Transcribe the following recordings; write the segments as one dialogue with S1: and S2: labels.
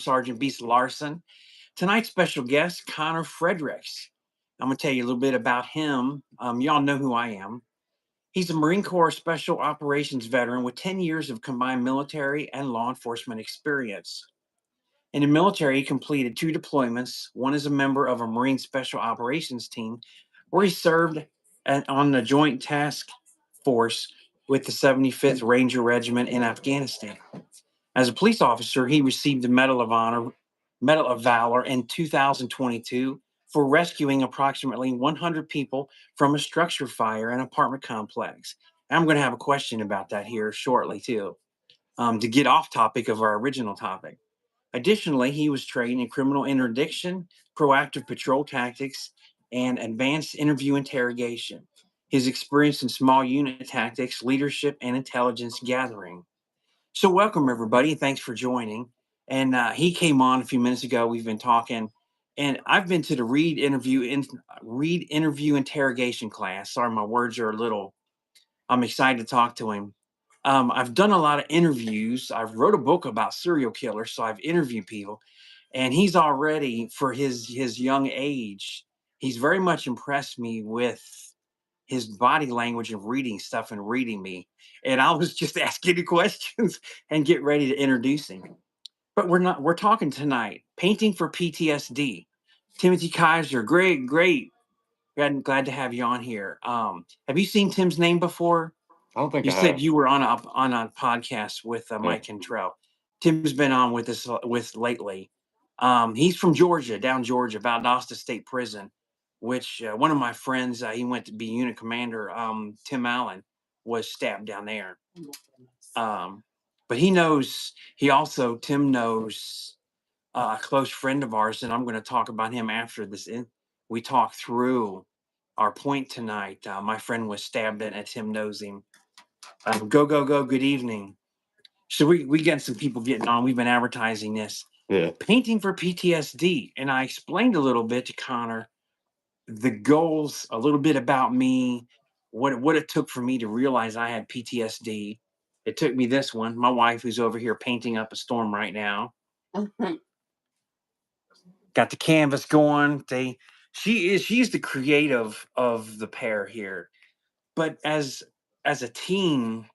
S1: Sergeant Beast Larson. Tonight's special guest, Connor Fredericks. I'm going to tell you a little bit about him. Y'all know who I am. He's a Marine Corps Special Operations veteran with 10 years of combined military and law enforcement experience. In the military, he completed 2 deployments, one as a member of a Marine Special Operations team, where he served on the Joint Task Force with the 75th Ranger Regiment in Afghanistan. As a police officer, he received the Medal of Valor in 2022 for rescuing approximately 100 people from a structure fire in an apartment complex. I'm going to have a question about that here shortly, too, to get off topic of our original topic. Additionally, he was trained in criminal interdiction, proactive patrol tactics, and advanced interview interrogation. His experience in small unit tactics, leadership, and intelligence gathering. So, welcome everybody. Thanks for joining. And he came on a few minutes ago. We've been talking, and I've been to the Reed interview interrogation class. Sorry, my words are a little. I'm excited to talk to him. I've done a lot of interviews. I've wrote a book about serial killers, so I've interviewed people, and he's already for his young age. He's very much impressed me with his body language of reading stuff and reading me. And I was just asking the questions and get ready to introduce him. But we're talking tonight. Painting for PTSD. Timothy Kaiser, great. Glad to have you on here. Have you seen Tim's name before?
S2: I don't think
S1: You
S2: I
S1: said
S2: have.
S1: you were on a podcast with Mike Cantrell. Tim's been on with us with lately. He's from Georgia, down Georgia, Valdosta State Prison, which one of my friends, he went to be unit commander. Tim Allen was stabbed down there. But he knows. Tim knows a close friend of ours, and I'm going to talk about him after this. We talk through our point tonight. My friend was stabbed, and Tim knows him. Go. Good evening. So we got some people getting on. We've been advertising this.
S2: Yeah.
S1: Painting for PTSD. And I explained a little bit to Connor the goals, a little bit about me, what it took for me to realize I had PTSD. It took me this one. My wife, who's over here painting up a storm right now, got the canvas going. She's the creative of the pair here. But as a teen,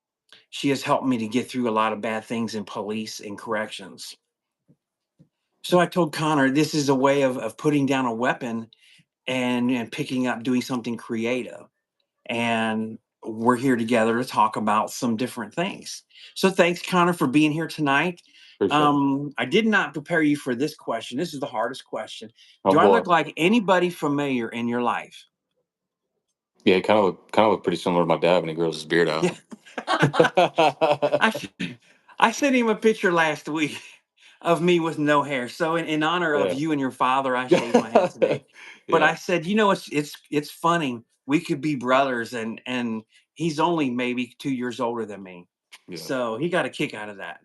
S1: she has helped me to get through a lot of bad things in police and corrections. So I told Connor, this is a way of putting down a weapon and picking up, doing something creative. And we're here together to talk about some different things. So thanks, Connor, for being here tonight. I did not prepare you for this question. This is the hardest question. Do I look like anybody familiar in your life?
S2: Yeah, kind of look pretty similar to my dad when he grows his beard out.
S1: Yeah. I sent him a picture last week of me with no hair. So in honor of you and your father, I shaved my head today. But I said, it's funny. We could be brothers, and he's only maybe 2 years older than me. Yeah. So he got a kick out of that.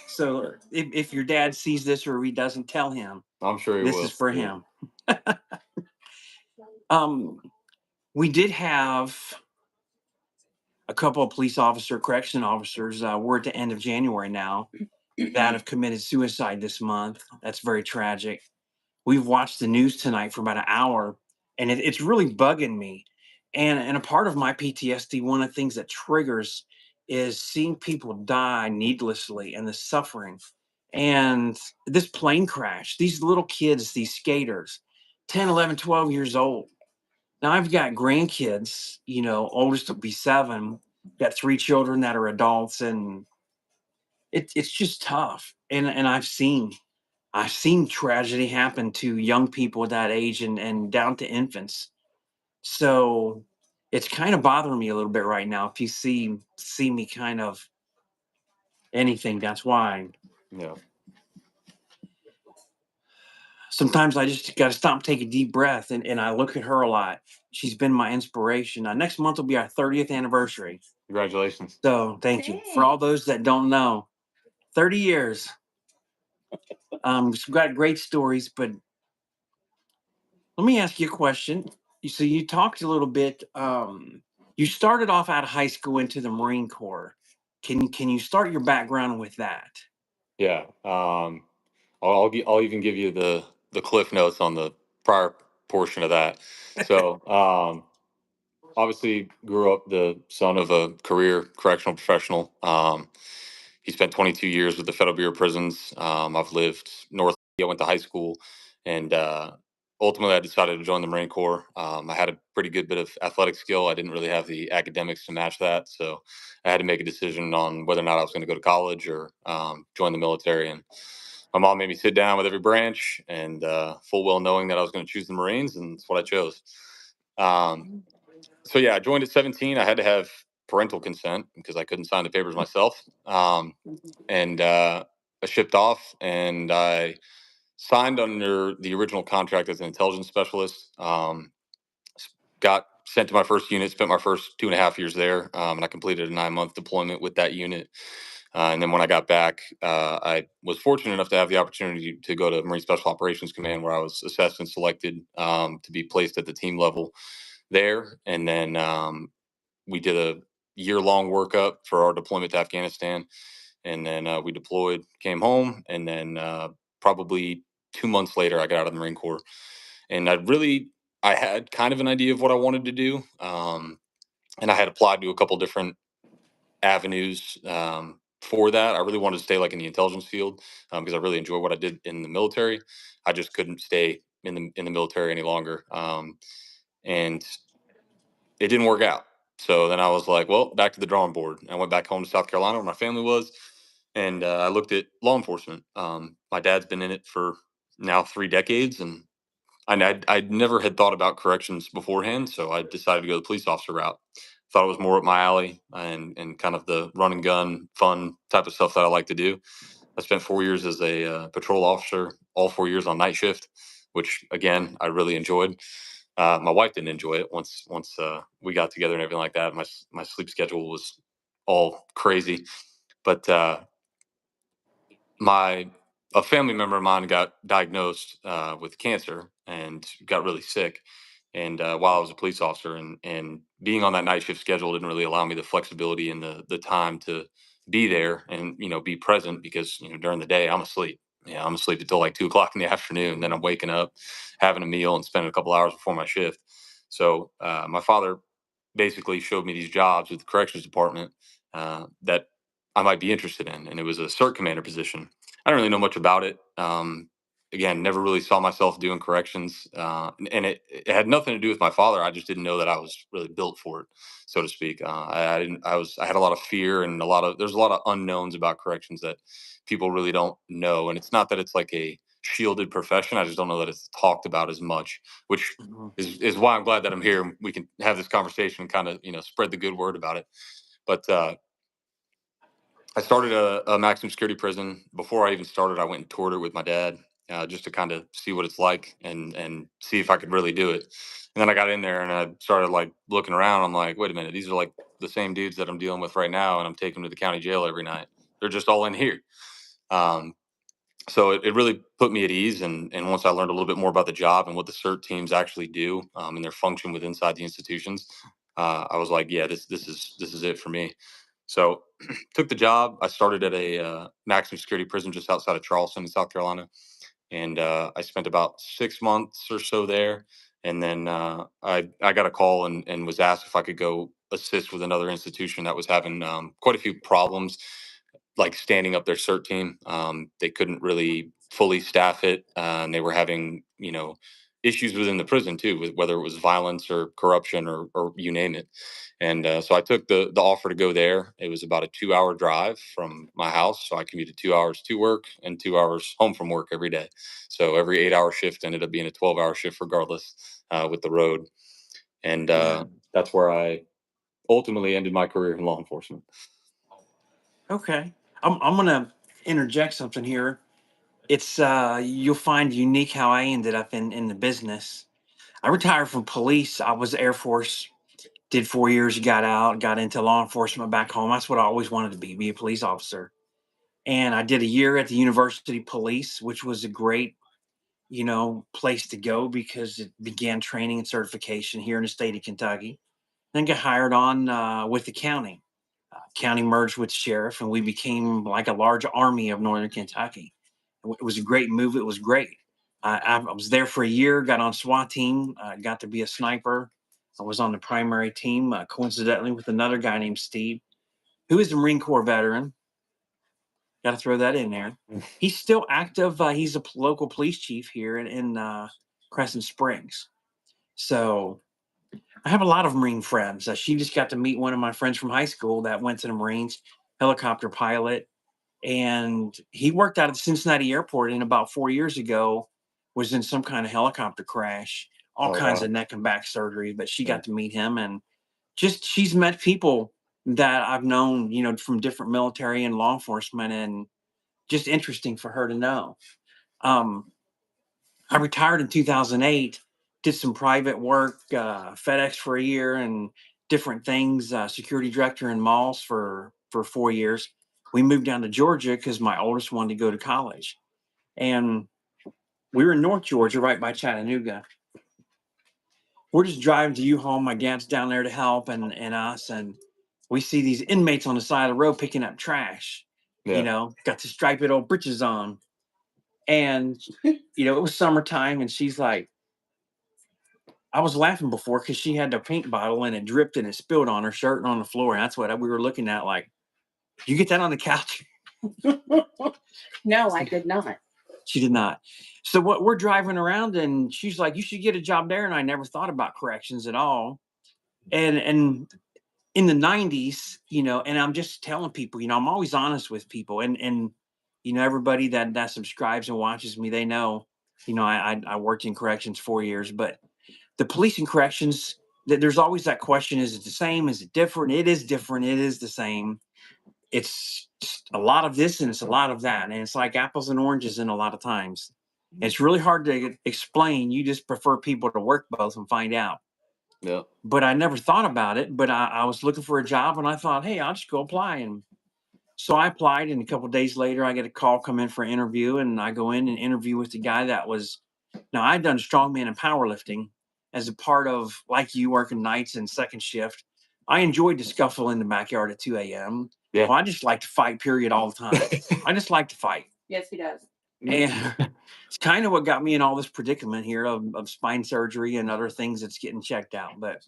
S1: So if your dad sees this or he doesn't, tell him.
S2: I'm sure he
S1: this
S2: will.
S1: Is for him. We did have a couple of police correction officers. We're at the end of January now that have committed suicide this month. That's very tragic. We've watched the news tonight for about an hour, and it's really bugging me. And a part of my PTSD, one of the things that triggers is seeing people die needlessly and the suffering. And this plane crash, these little kids, these skaters, 10, 11, 12 years old. Now I've got grandkids, oldest will be 7, got 3 children that are adults, and it's just tough. And I've seen tragedy happen to young people at that age and down to infants. So it's kind of bothering me a little bit right now. If you see me kind of anything, that's why.
S2: Yeah.
S1: Sometimes I just got to stop, take a deep breath, and I look at her a lot. She's been my inspiration. Next month will be our 30th anniversary.
S2: Congratulations.
S1: So thank you. For all those that don't know, 30 years. We've got great stories, but let me ask you a question. So you talked a little bit. You started off out of high school into the Marine Corps. Can you start your background with that?
S2: Yeah. I'll even give you the cliff notes on the prior portion of that. So, obviously, grew up the son of a career correctional professional. He spent 22 years with the Federal Bureau of Prisons. I've lived north. I went to high school, and ultimately, I decided to join the Marine Corps. I had a pretty good bit of athletic skill. I didn't really have the academics to match that, so I had to make a decision on whether or not I was going to go to college or join the military. And my mom made me sit down with every branch, and full well knowing that I was going to choose the Marines, and that's what I chose. Um, so yeah, I joined at 17. I had to have parental consent because I couldn't sign the papers myself. And I shipped off, and I signed under the original contract as an intelligence specialist. Got sent to my first unit, spent my first 2.5 years there, and I completed a 9-month deployment with that unit. And then when I got back, I was fortunate enough to have the opportunity to go to Marine Special Operations Command, where I was assessed and selected to be placed at the team level there. And then we did a year-long workup for our deployment to Afghanistan, and then we deployed, came home, and then probably 2 months later, I got out of the Marine Corps, and I had kind of an idea of what I wanted to do, and I had applied to a couple different avenues for that. I really wanted to stay like in the intelligence field because I really enjoy what I did in the military. I just couldn't stay in the military any longer, and it didn't work out. So then I was like, well, back to the drawing board. I went back home to South Carolina where my family was, and I looked at law enforcement. My dad's been in it for now 3 decades, and I never had thought about corrections beforehand, so I decided to go the police officer route. Thought it was more up my alley and kind of the run and gun, fun type of stuff that I like to do. I spent 4 years as a patrol officer, all 4 years on night shift, which again I really enjoyed. My wife didn't enjoy it once we got together and everything like that. My sleep schedule was all crazy, but my a family member of mine got diagnosed with cancer and got really sick. And while I was a police officer, and being on that night shift schedule didn't really allow me the flexibility and the time to be there and be present because during the day I'm asleep. Yeah, I'm asleep until like 2 o'clock in the afternoon. Then I'm waking up, having a meal, and spending a couple hours before my shift. So my father basically showed me these jobs with the corrections department that I might be interested in, and it was a CERT commander position. I don't really know much about it. Again, never really saw myself doing corrections, and it had nothing to do with my father. I just didn't know that I was really built for it, so to speak. I didn't. I had a lot of fear and there's a lot of unknowns about corrections that people really don't know. And it's not that it's like a shielded profession. I just don't know that it's talked about as much, which
S1: Mhm.
S2: is why I'm glad that I'm here. And we can have this conversation and kind of spread the good word about it. But I started a maximum security prison. Before I even started, I went and toured it with my dad, just to kind of see what it's like and see if I could really do it. And then I got in there and I started like looking around. I'm like, wait a minute, these are like the same dudes that I'm dealing with right now, and I'm taking them to the county jail every night. They're just all in here. Um, so it really put me at ease. And once I learned a little bit more about the job and what the CERT teams actually do and their function with inside the institutions, I was like, yeah, this is it for me. So took the job. I started at a maximum security prison just outside of Charleston in South Carolina, and I spent about 6 months or so there. And then I got a call and was asked if I could go assist with another institution that was having quite a few problems like standing up their CERT team. They couldn't really fully staff it, and they were having issues within the prison too, with whether it was violence or corruption or you name it. And so I took the offer to go there. It was about a 2-hour drive from my house, so I commuted 2 hours to work and 2 hours home from work every day. So every 8-hour shift ended up being a 12-hour shift, regardless, with the road. And
S1: Yeah.
S2: that's where I ultimately ended my career in law enforcement.
S1: Okay. I'm gonna interject something here. It's you'll find unique how I ended up in the business. I retired from police. I was Air Force, did 4 years, got out, got into law enforcement back home. That's what I always wanted to be a police officer. And I did a year at the University Police, which was a great, place to go because it began training and certification here in the state of Kentucky. Then got hired on with the county. County merged with sheriff, and we became like a large army of Northern Kentucky. It was a great move. It was great. I was there for a year, got on SWAT team, got to be a sniper. I was on the primary team, coincidentally, with another guy named Steve, who is a Marine Corps veteran. Got to throw that in there. He's still active. He's a local police chief here in Crescent Springs. So I have a lot of Marine friends. She just got to meet one of my friends from high school that went to the Marines, helicopter pilot, and he worked out at the Cincinnati airport. And about 4 years ago, was in some kind of helicopter crash, all
S2: Oh
S1: kinds of
S2: wow.
S1: neck and back surgery. But she
S2: Yeah.
S1: got to meet him, and just she's met people that I've known, from different military and law enforcement, and just interesting for her to know. Um, I retired in 2008, did some private work, FedEx for a year, and different things. Security director in malls for 4 years. We moved down to Georgia because my oldest wanted to go to college, and we were in North Georgia, right by Chattanooga. We're just driving to U-Haul. My dad's down there to help, and us, and we see these inmates on the side of the road picking up trash.
S2: Yeah.
S1: Got the striped old britches on, and it was summertime, and she's like, I was laughing before because she had the paint bottle and it dripped and it spilled on her shirt and on the floor. And that's what we were looking at. Like, you get that on the couch?
S3: No, I did not.
S1: She did not. So what we're driving around and she's like, you should get a job there. And I never thought about corrections at all. And in the 90s, and I'm just telling people, I'm always honest with people. And everybody that subscribes and watches me, they know, I worked in corrections 4 years, but the police and corrections, there's always that question: is it the same? Is it different? It is different. It is the same. It's just a lot of this and it's a lot of that, and it's like apples and oranges in a lot of times. It's really hard to explain. You just prefer people to work both and find out.
S2: Yeah.
S1: But I never thought about it. But I was looking for a job and I thought, hey, I'll just go apply. And so I applied, and a couple of days later, I get a call come in for an interview, and I go in and interview with the guy that was. Now I'd done strongman and powerlifting as a part of, like you, working nights and second shift. I enjoyed the scuffle in the backyard at 2 a.m.
S2: Yeah.
S1: Well, I just like to fight, period, all the time. I just like to fight.
S3: Yes, he does.
S1: And it's kind of what got me in all this predicament here of spine surgery and other things that's getting checked out. But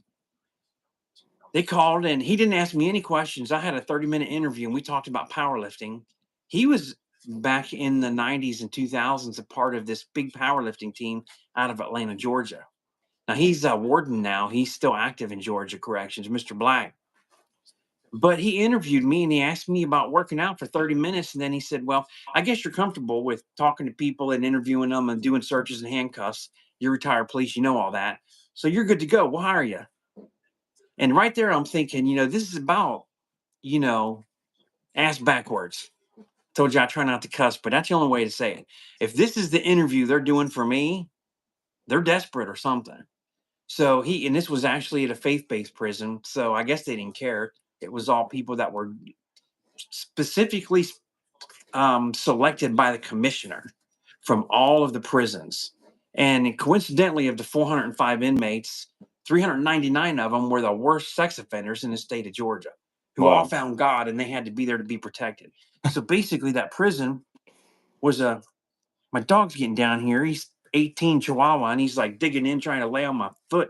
S1: they called and he didn't ask me any questions. I had a 30-minute interview and we talked about powerlifting. He was back in the 90s and 2000s a part of this big powerlifting team out of Atlanta, Georgia. Now he's a warden now. He's still active in Georgia Corrections, Mr. Black. But he interviewed me and he asked me about working out for 30 minutes. And then he said, well, I guess you're comfortable with talking to people and interviewing them and doing searches and handcuffs. You're retired police, you know all that. So you're good to go. We'll hire you. And right there, I'm thinking, this is about, ass backwards. Told you I try not to cuss, but that's the only way to say it. If this is the interview they're doing for me, they're desperate or something. So and this was actually at a faith-based prison. So I guess they didn't care. It was all people that were specifically selected by the commissioner from all of the prisons. And coincidentally, of the 405 inmates, 399 of them were the worst sex offenders in the state of Georgia, who all
S2: Wow.
S1: found God and they had to be there to be protected. So basically, that prison was my dog's getting down here. He's 18 Chihuahua, and he's like digging in, trying to lay on my foot.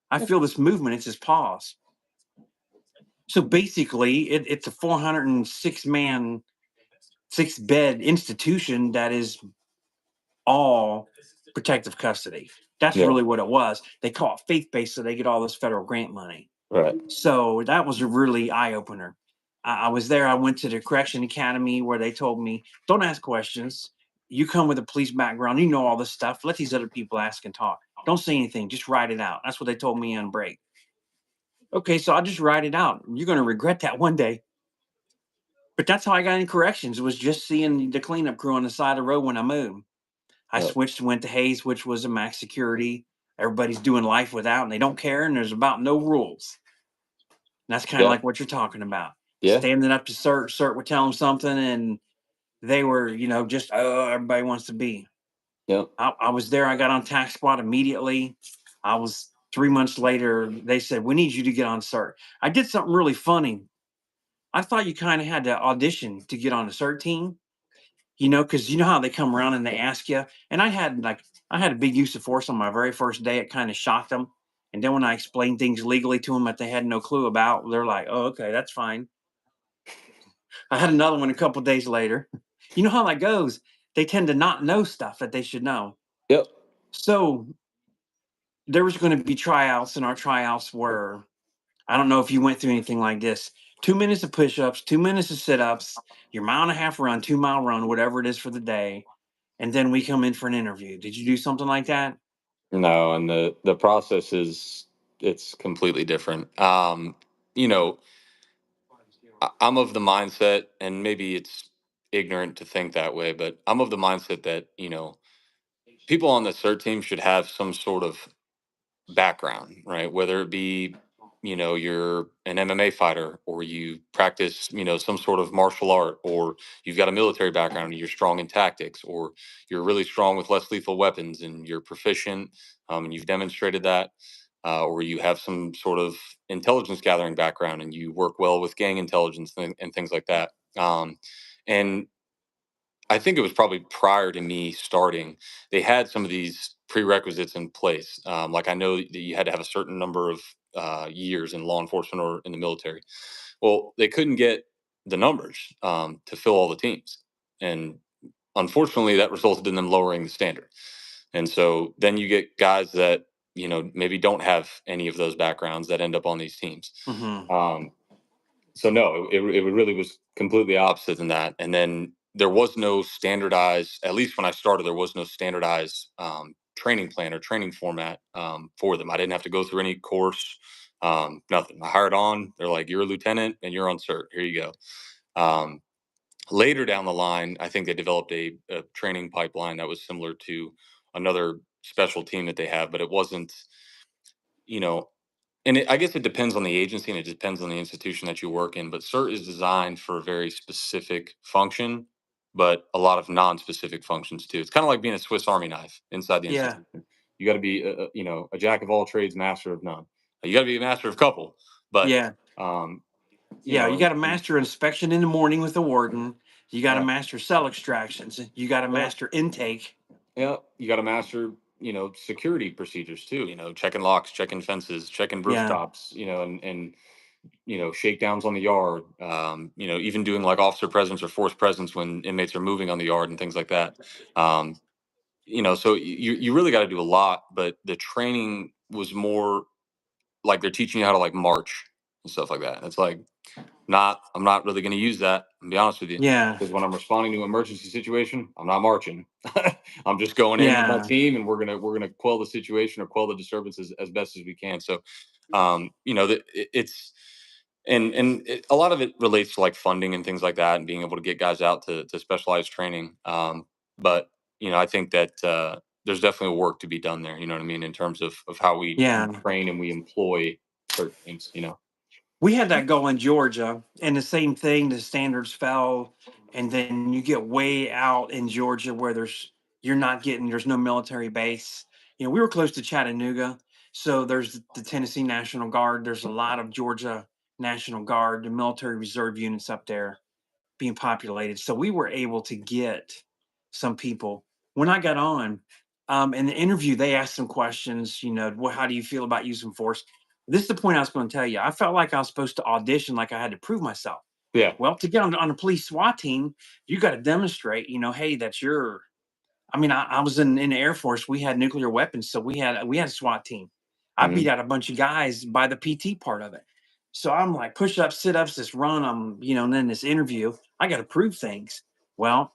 S1: I feel this movement. It's his paws. So basically, it's a 406-man, 6-bed institution that is all protective custody. That's
S2: Yeah.
S1: really what it was. They call it faith-based, so they get all this federal grant money.
S2: Right.
S1: So that was a really eye-opener. I was there. I went to the correction academy where they told me, don't ask questions. You come with a police background. You know all this stuff. Let these other people ask and talk. Don't say anything. Just write it out. That's what they told me on break. Okay, so I'll just write it out. You're going to regret that one day. But that's how I got in corrections, was just seeing the cleanup crew on the side of the road when I moved. I
S2: Yep.
S1: switched, went to Hayes, which was a max security. Everybody's doing life without, and they don't care, and there's about no rules. And that's kind of
S2: Yeah.
S1: like what you're talking about.
S2: Yeah.
S1: Standing up to Cert would tell them something, and they were, just, oh, everybody wants to be.
S2: Yep.
S1: I was there. I got on tax squad immediately. I was 3 months later. They said, we need you to get on Cert. I did something really funny. I thought you kind of had to audition to get on the Cert team. because you know how they come around and they ask you. And I had a big use of force on my very first day. It kind of shocked them. And then when I explained things legally to them that they had no clue about, they're like, "Oh, okay, that's fine." I had another one a couple days later. You know how that goes. They tend to not know stuff that they should know.
S2: Yep.
S1: So there was going to be tryouts, and our tryouts were, I don't know if you went through anything like this. 2 minutes of push-ups, 2 minutes of sit-ups, your mile and a half run, 2 mile run, whatever it is for the day. And then we come in for an interview. Did you do something like that?
S2: No, and the process is it's completely different. You know, I'm of the mindset, and maybe it's ignorant to think that way, but I'm of the mindset that people on the CERT team should have some sort of background, right? Whether it be, you're an MMA fighter, or you practice, some sort of martial art, or you've got a military background and you're strong in tactics, or you're really strong with less lethal weapons and you're proficient, and you've demonstrated that, or you have some sort of intelligence gathering background and you work well with gang intelligence and things like that. And I think it was probably prior to me starting, they had some of these prerequisites in place. Like I know that you had to have a certain number of years in law enforcement or in the military. Well, they couldn't get the numbers to fill all the teams. And unfortunately, that resulted in them lowering the standard. And so then you get guys that, maybe don't have any of those backgrounds that end up on these teams.
S1: Hmm.
S2: Um, so no, it really was completely opposite than that. And then there was no standardized, at least when I started, there was no standardized training plan or training format for them. I didn't have to go through any course, nothing. I hired on. They're like, "You're a lieutenant and you're on cert. Here you go." Um, Later down the line, I think they developed a training pipeline that was similar to another special team that they have, but it wasn't, you know, I guess it depends on the agency and it depends on the institution that you work in. But CERT is designed for a very specific function, but a lot of non-specific functions too. It's kind of like being a Swiss Army knife inside the
S1: Yeah.
S2: institution. You got to be, a jack of all trades, master of none. You got to be a master of a couple, but
S1: Yeah.
S2: um, you
S1: Yeah. You
S2: know,
S1: got to master inspection in the morning with the warden. You got to
S2: yeah,
S1: master cell extractions. You got to
S2: yeah,
S1: master intake.
S2: yeah. You got to master, security procedures too. Checking locks, checking fences, checking
S1: Yeah.
S2: rooftops. And shakedowns on the yard, even doing like officer presence or force presence when inmates are moving on the yard and things like that. Um, so you really got to do a lot, but the training was more like they're teaching you how to like march and stuff like that. It's like I'm not really going to use that. I'll be honest with you,
S1: Yeah.
S2: because when I'm responding to an emergency situation, I'm not marching. I'm just going in with my
S1: Yeah.
S2: team, and we're gonna quell the situation or quell the disturbances as best as we can. So, it's a lot of it relates to like funding and things like that, and being able to get guys out to specialized training. But I think that there's definitely work to be done there. You know what I mean, in terms of how we
S1: Yeah.
S2: train and we employ certain things.
S1: We had that go in Georgia, and the same thing. The standards fell, and then you get way out in Georgia where there's no military base. We were close to Chattanooga, so there's the Tennessee National Guard. There's a lot of Georgia National Guard, the military reserve units up there being populated. So we were able to get some people. When I got on, in the interview, they asked some questions. Well, how do you feel about using force? This is the point I was going to tell you. I felt like I was supposed to audition, like I had to prove myself.
S2: Yeah.
S1: Well, to get on a police SWAT team, you got to demonstrate. Hey, that's your. I mean, I was in the Air Force. We had nuclear weapons, so we had a SWAT team. I beat
S2: Hmm.
S1: out a bunch of guys by the PT part of it. So I'm like push ups, sit ups, this run. And then this interview, I got to prove things. Well,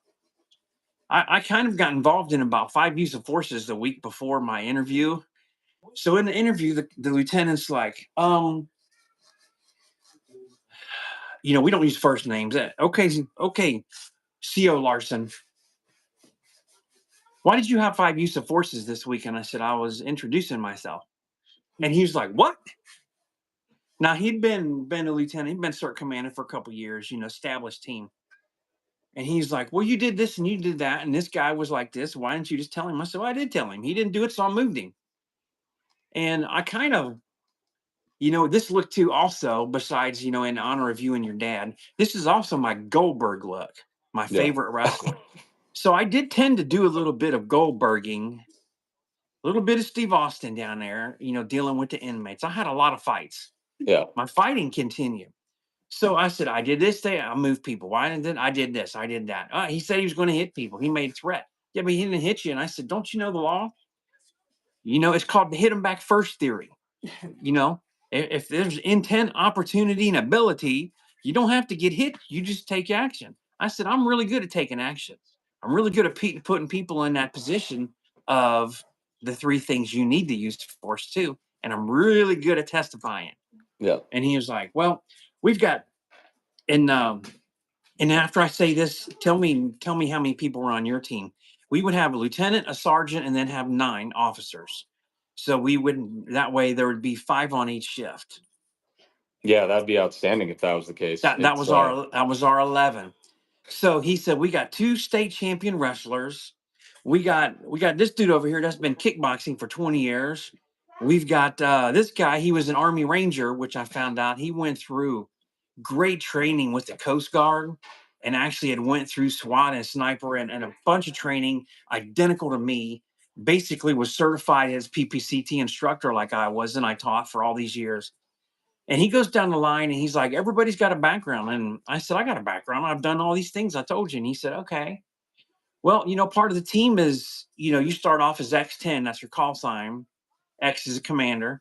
S1: I kind of got involved in about 5 use of forces the week before my interview. So in the interview, the lieutenant's like, we don't use first names. Okay, okay, CO Larson, why did you have 5 use of forces this week? And I said, I was introducing myself. And he was like, what? Now he'd been a lieutenant, he'd been CERT commander for a couple years, established team. And he's like, well, you did this and you did that, and this guy was like this. Why didn't you just tell him? I said, well, I did tell him. He didn't do it, so I moved him. And I kind of, this look too also, besides, in honor of you and your dad, this is also my Goldberg look, my
S2: Yeah.
S1: favorite wrestler. So I did tend to do a little bit of Goldberging, a little bit of Steve Austin down there, dealing with the inmates. I had a lot of fights.
S2: Yeah.
S1: My fighting continued. So I said, I did this day, I moved people. Why didn't I did this, I did that. He said he was going to hit people. He made a threat. Yeah, but he didn't hit you. And I said, don't you know the law? It's called the hit him back first theory. You know, if there's intent, opportunity, and ability, you don't have to get hit. You just take action. I said, I'm really good at taking action. I'm really good at putting people in that position of the three things you need to use force too. And I'm really good at testifying.
S2: Yeah.
S1: And he was like, well, we've got, and and after I say this, tell me how many people were on your team. We would have a lieutenant, a sergeant, and then have 9 officers. So we would that way there would be 5 on each shift.
S2: Yeah, that'd be outstanding if that was the case.
S1: That was our 11. So he said we got 2 state champion wrestlers. We got this dude over here that's been kickboxing for 20 years. We've got this guy. He was an Army Ranger, which I found out he went through great training with the Coast Guard and actually had went through SWAT and sniper and a bunch of training identical to me. Basically was certified as PPCT instructor like I was, and I taught for all these years. And he goes down the line and he's like, everybody's got a background. And I said, I got a background. I've done all these things I told you. And he said, okay. Well, part of the team is, you start off as X10. That's your call sign. X is a commander.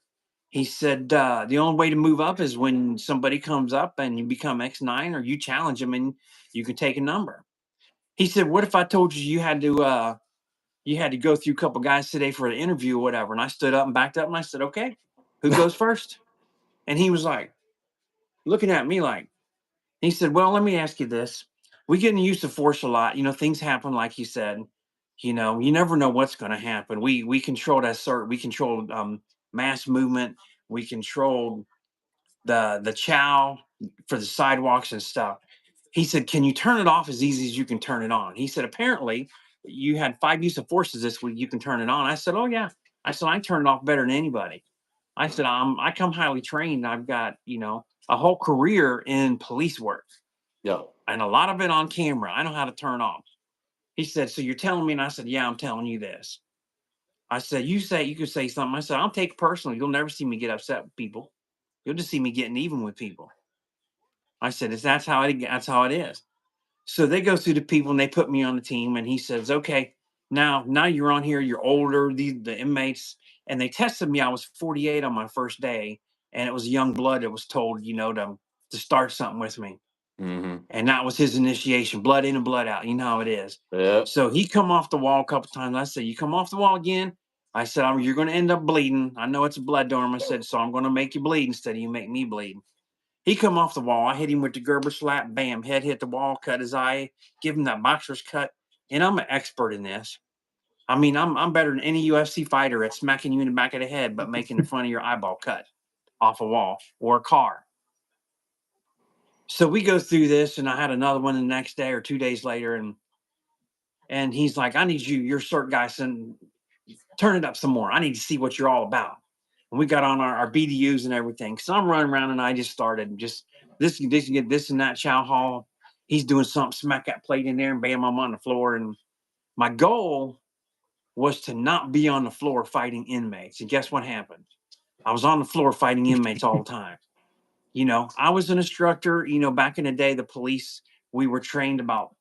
S1: He said, the only way to move up is when somebody comes up and you become X9 or you challenge them and you can take a number. He said, what if I told you you had to go through a couple guys today for an interview or whatever? And I stood up and backed up and I said, okay, who goes first? And he was like, looking at me like, he said, well, let me ask you this. We get used to force a lot. Things happen, like you said. You never know what's going to happen. We controlled we controlled mass movement. We controlled the chow for the sidewalks and stuff. He said, can you turn it off as easy as you can turn it on? He said, apparently you had 5 use of forces this week. You can turn it on. I said, oh yeah. I said, I turn it off better than anybody. I said, I come highly trained. I've got, a whole career in police work.
S2: Yeah.
S1: And a lot of it on camera. I know how to turn off. He said, so you're telling me? And I said, yeah, I'm telling you this. I said, you could say something. I said, I'll take it personally. You'll never see me get upset with people. You'll just see me getting even with people. I said, that's how it is. So they go through the people and they put me on the team. And he says, okay, now you're on here. You're older, the inmates. And they tested me. I was 48 on my first day. And it was young blood that was told, to start something with me.
S2: Mm-hmm.
S1: And that was his initiation, blood in and blood out. You know how it is.
S2: Yeah.
S1: So he come off the wall a couple times. I said, you come off the wall again. I said, you're going to end up bleeding. I know it's a blood dorm. I said, so I'm going to make you bleed instead of you make me bleed. He come off the wall. I hit him with the Gerber slap. Bam, head hit the wall, cut his eye, give him that boxer's cut. And I'm an expert in this. I mean, I'm better than any UFC fighter at smacking you in the back of the head, but making the front of your eyeball cut off a wall or a car. So we go through this, and I had another one the next day or 2 days later, and he's like, I need you're cert guy, son, turn it up some more. I need to see what you're all about. And we got on our BDUs and everything. So I'm running around and I just started just this get this and that chow hall. He's doing something, smack that plate in there, and bam, I'm on the floor. And my goal was to not be on the floor fighting inmates. And guess what happened? I was on the floor fighting inmates all the time. I was an instructor, back in the day, the police, we were trained about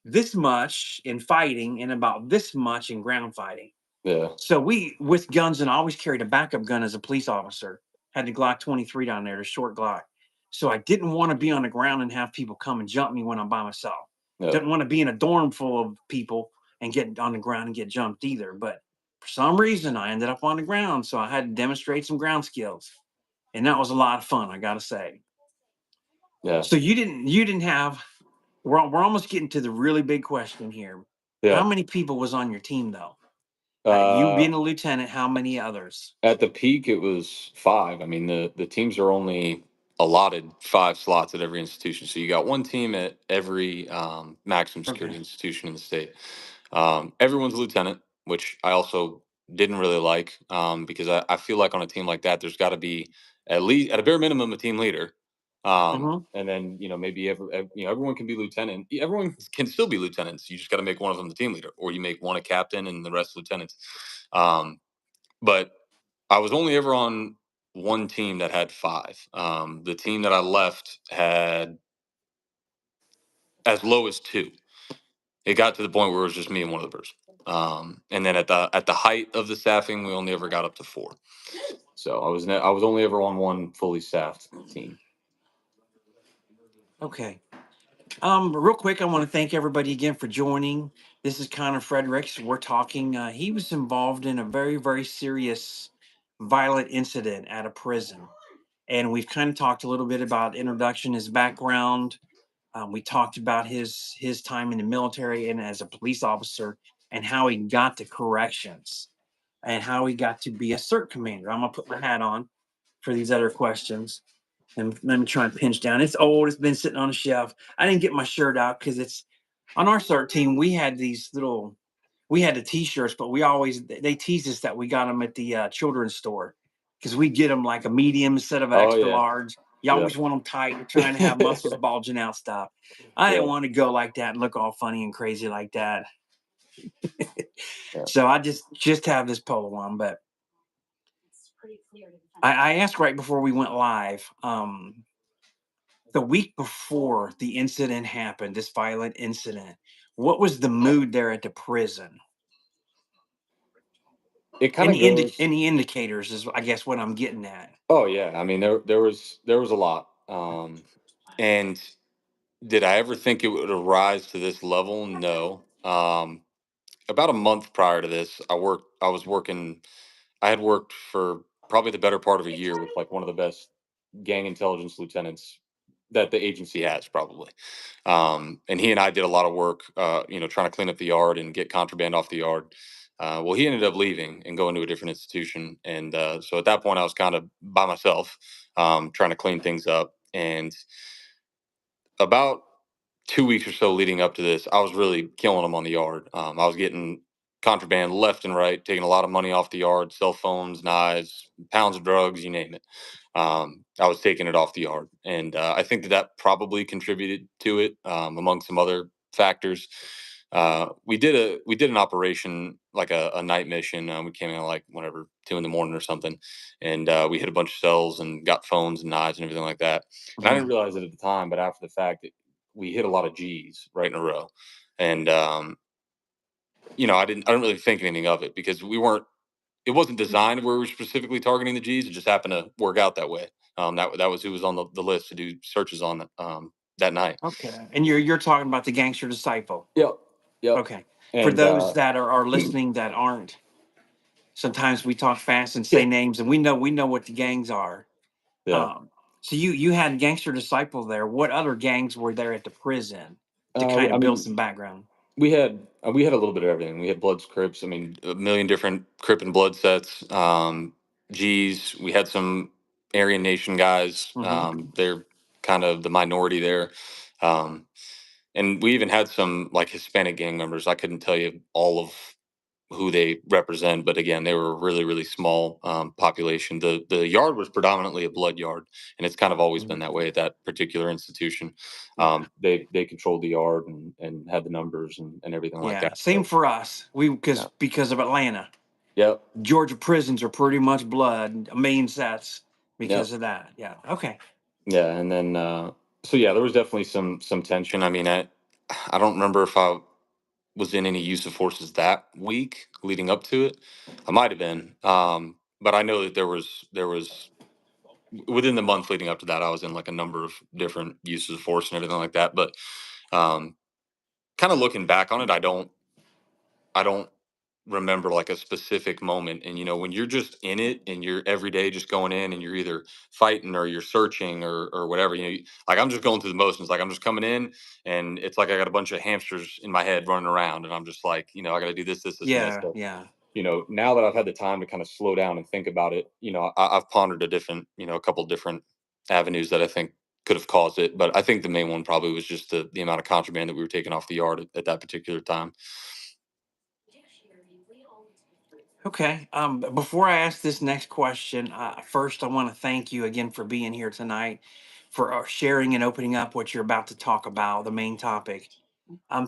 S1: this much in fighting and about this much in ground fighting.
S2: Yeah.
S1: So we, with guns, and I always carried a backup gun as a police officer, had the Glock 23 down there, the short Glock. So I didn't want to be on the ground and have people come and jump me when I'm by myself.
S2: Yeah.
S1: Didn't want to be in a dorm full of people and get on the ground and get jumped either. But for some reason, I ended up on the ground. So I had to demonstrate some ground skills. And that was a lot of fun, I got to say.
S2: Yeah.
S1: So you didn't have, we're almost getting to the really big question here.
S2: Yeah.
S1: How many people was on your team though? You
S2: Uh,
S1: being a lieutenant, how many others?
S2: at the peak, it was 5. I mean, the teams are only allotted 5 slots at every institution. So you got one team at every maximum security
S1: Okay.
S2: institution in the state. Everyone's a lieutenant, which I also didn't really like because I feel like on a team like that, there's got to be at least, at a bare minimum, a team leader.
S1: Hmm.
S2: And then maybe everyone can be lieutenant. Everyone can still be lieutenants. You just got to make one of them the team leader, or you make one a captain and the rest lieutenants. Um, but I was only ever on one team that had five. The team that I left had as low as two. It got to the point where it was just me and one other person. And then at the height of the staffing, we only ever got up to four. So I was only ever on one fully staffed team.
S1: Okay. Real quick, I want to thank everybody again for joining. This is Connor Fredericks. We're talking. He was involved in a very, very serious violent incident at a prison. And we've kind of talked a little bit about introduction, his background. We talked about his time in the military and as a police officer, and how he got to corrections and how he got to be a CERT commander. I'm gonna put my hat on for these other questions. And let me try and pinch down. It's old. It's been sitting on a shelf. I didn't get my shirt out because it's on our CERT team. We had these little. We had the T-shirts, but we always they teased us that we got them at the children's store because we get them like a medium instead of an
S2: Oh
S1: extra
S2: yeah,
S1: large. You
S2: yeah,
S1: always want them tight. You're trying to have muscles bulging out stuff. I didn't
S2: yeah,
S1: want to go like that and look all funny and crazy like that.
S2: yeah.
S1: So I just have this polo on. But I asked right before we went live. The week before the incident happened, this violent incident, what was the mood there at the prison?
S2: It kind of goes.
S1: Any indicators is I guess what I'm getting at.
S2: Oh yeah, I mean there was a lot. And did I ever think it would arise to this level? No. About a month prior to this, I was working. I had worked for probably the better part of a year with like one of the best gang intelligence lieutenants that the agency has probably. And he and I did a lot of work, trying to clean up the yard and get contraband off the yard. Well, he ended up leaving and going to a different institution, and so at that point, I was kind of by myself, trying to clean things up. And about 2 weeks or so leading up to this, I was really killing them on the yard. I was getting contraband left and right, taking a lot of money off the yard, cell phones, knives, pounds of drugs, you name it. I was taking it off the yard, and I think that probably contributed to it, among some other factors. We did an operation like a night mission. We came in at like whatever 2 in the morning or something, and we hit a bunch of cells and got phones and knives and everything like that. And I didn't
S1: Mhm.
S2: realize it at the time, but after the fact, we hit a lot of G's right in a row, and I didn't really think anything of it because we weren't. It wasn't designed where we were specifically targeting the G's. It just happened to work out that way. That was who was on the list to do searches on that night.
S1: Okay. And you're talking about the gangster disciple.
S2: Yep. Yep.
S1: Okay. For
S2: And
S1: those that are listening that aren't, sometimes we talk fast and say
S2: yeah,
S1: names and we know what the gangs are.
S2: yeah.
S1: Um, so you had gangster disciple there. What other gangs were there at the prison to kind
S2: I
S1: of build
S2: mean,
S1: some background?
S2: we had a little bit of everything. We had Bloods, Crips. I mean, a million different Crip and Blood sets. G's. We had some Aryan Nation guys.
S1: Hmm.
S2: They're kind of the minority there. Um, and we even had some like Hispanic gang members. I couldn't tell you all of who they represent, but again, they were a really, really small population. The yard was predominantly a blood yard, and it's kind of always been that way at that particular institution.
S1: Yeah.
S2: They controlled the yard and had the numbers and everything like
S1: Yeah.
S2: that.
S1: Same
S2: So
S1: for us. We
S2: yeah,
S1: because of Atlanta.
S2: yep,
S1: Georgia prisons are pretty much blood, a million sets
S2: yep,
S1: because of that. Yeah. Okay.
S2: yeah, and then so yeah, there was definitely some tension. I mean, I don't remember if I was in any use of forces that week leading up to it. I might have been, but I know that there was within the month leading up to that, I was in like a number of different uses of force and everything like that. But um, kind of looking back on it, I don't remember like a specific moment. And when you're just in it and you're every day just going in and you're either fighting or you're searching or whatever, like I'm just going through the motions. Like I'm just coming in and it's like I got a bunch of hamsters in my head running around and I'm just like, I got to do this, this, this, and this.
S1: Yeah.
S2: So
S1: Yeah.
S2: now that I've had the time to kind of slow down and think about it, I've pondered a couple different avenues that I think could have caused it. But I think the main one probably was just the amount of contraband that we were taking off the yard at that particular time.
S1: Okay. Before I ask this next question, first I want to thank you again for being here tonight. for sharing and opening up what you're about to talk about, the main topic.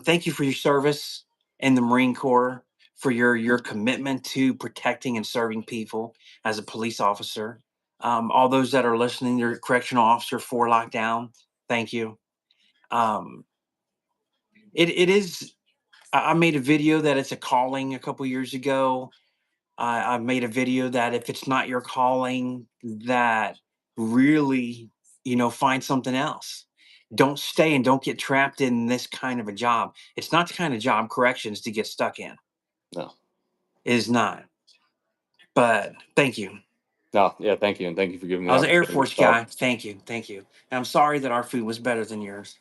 S1: Thank you for your service in the Marine Corps, for your commitment to protecting and serving people as a police officer. All those that are listening, you're a correctional officer for lockdown. Thank you. Um, it is. I made a video that it's a calling a couple years ago. I made a video that if it's not your calling, that really, find something else. Don't stay and don't get trapped in this kind of a job. It's not the kind of job corrections to get stuck in.
S2: No.
S1: It is not. But thank you.
S2: No, yeah, thank you, and thank you for giving me
S1: I
S2: the
S1: was an Air
S2: opportunity
S1: Force
S2: to talk.
S1: guy. Thank you. Thank you. And I'm sorry that our food was better than yours.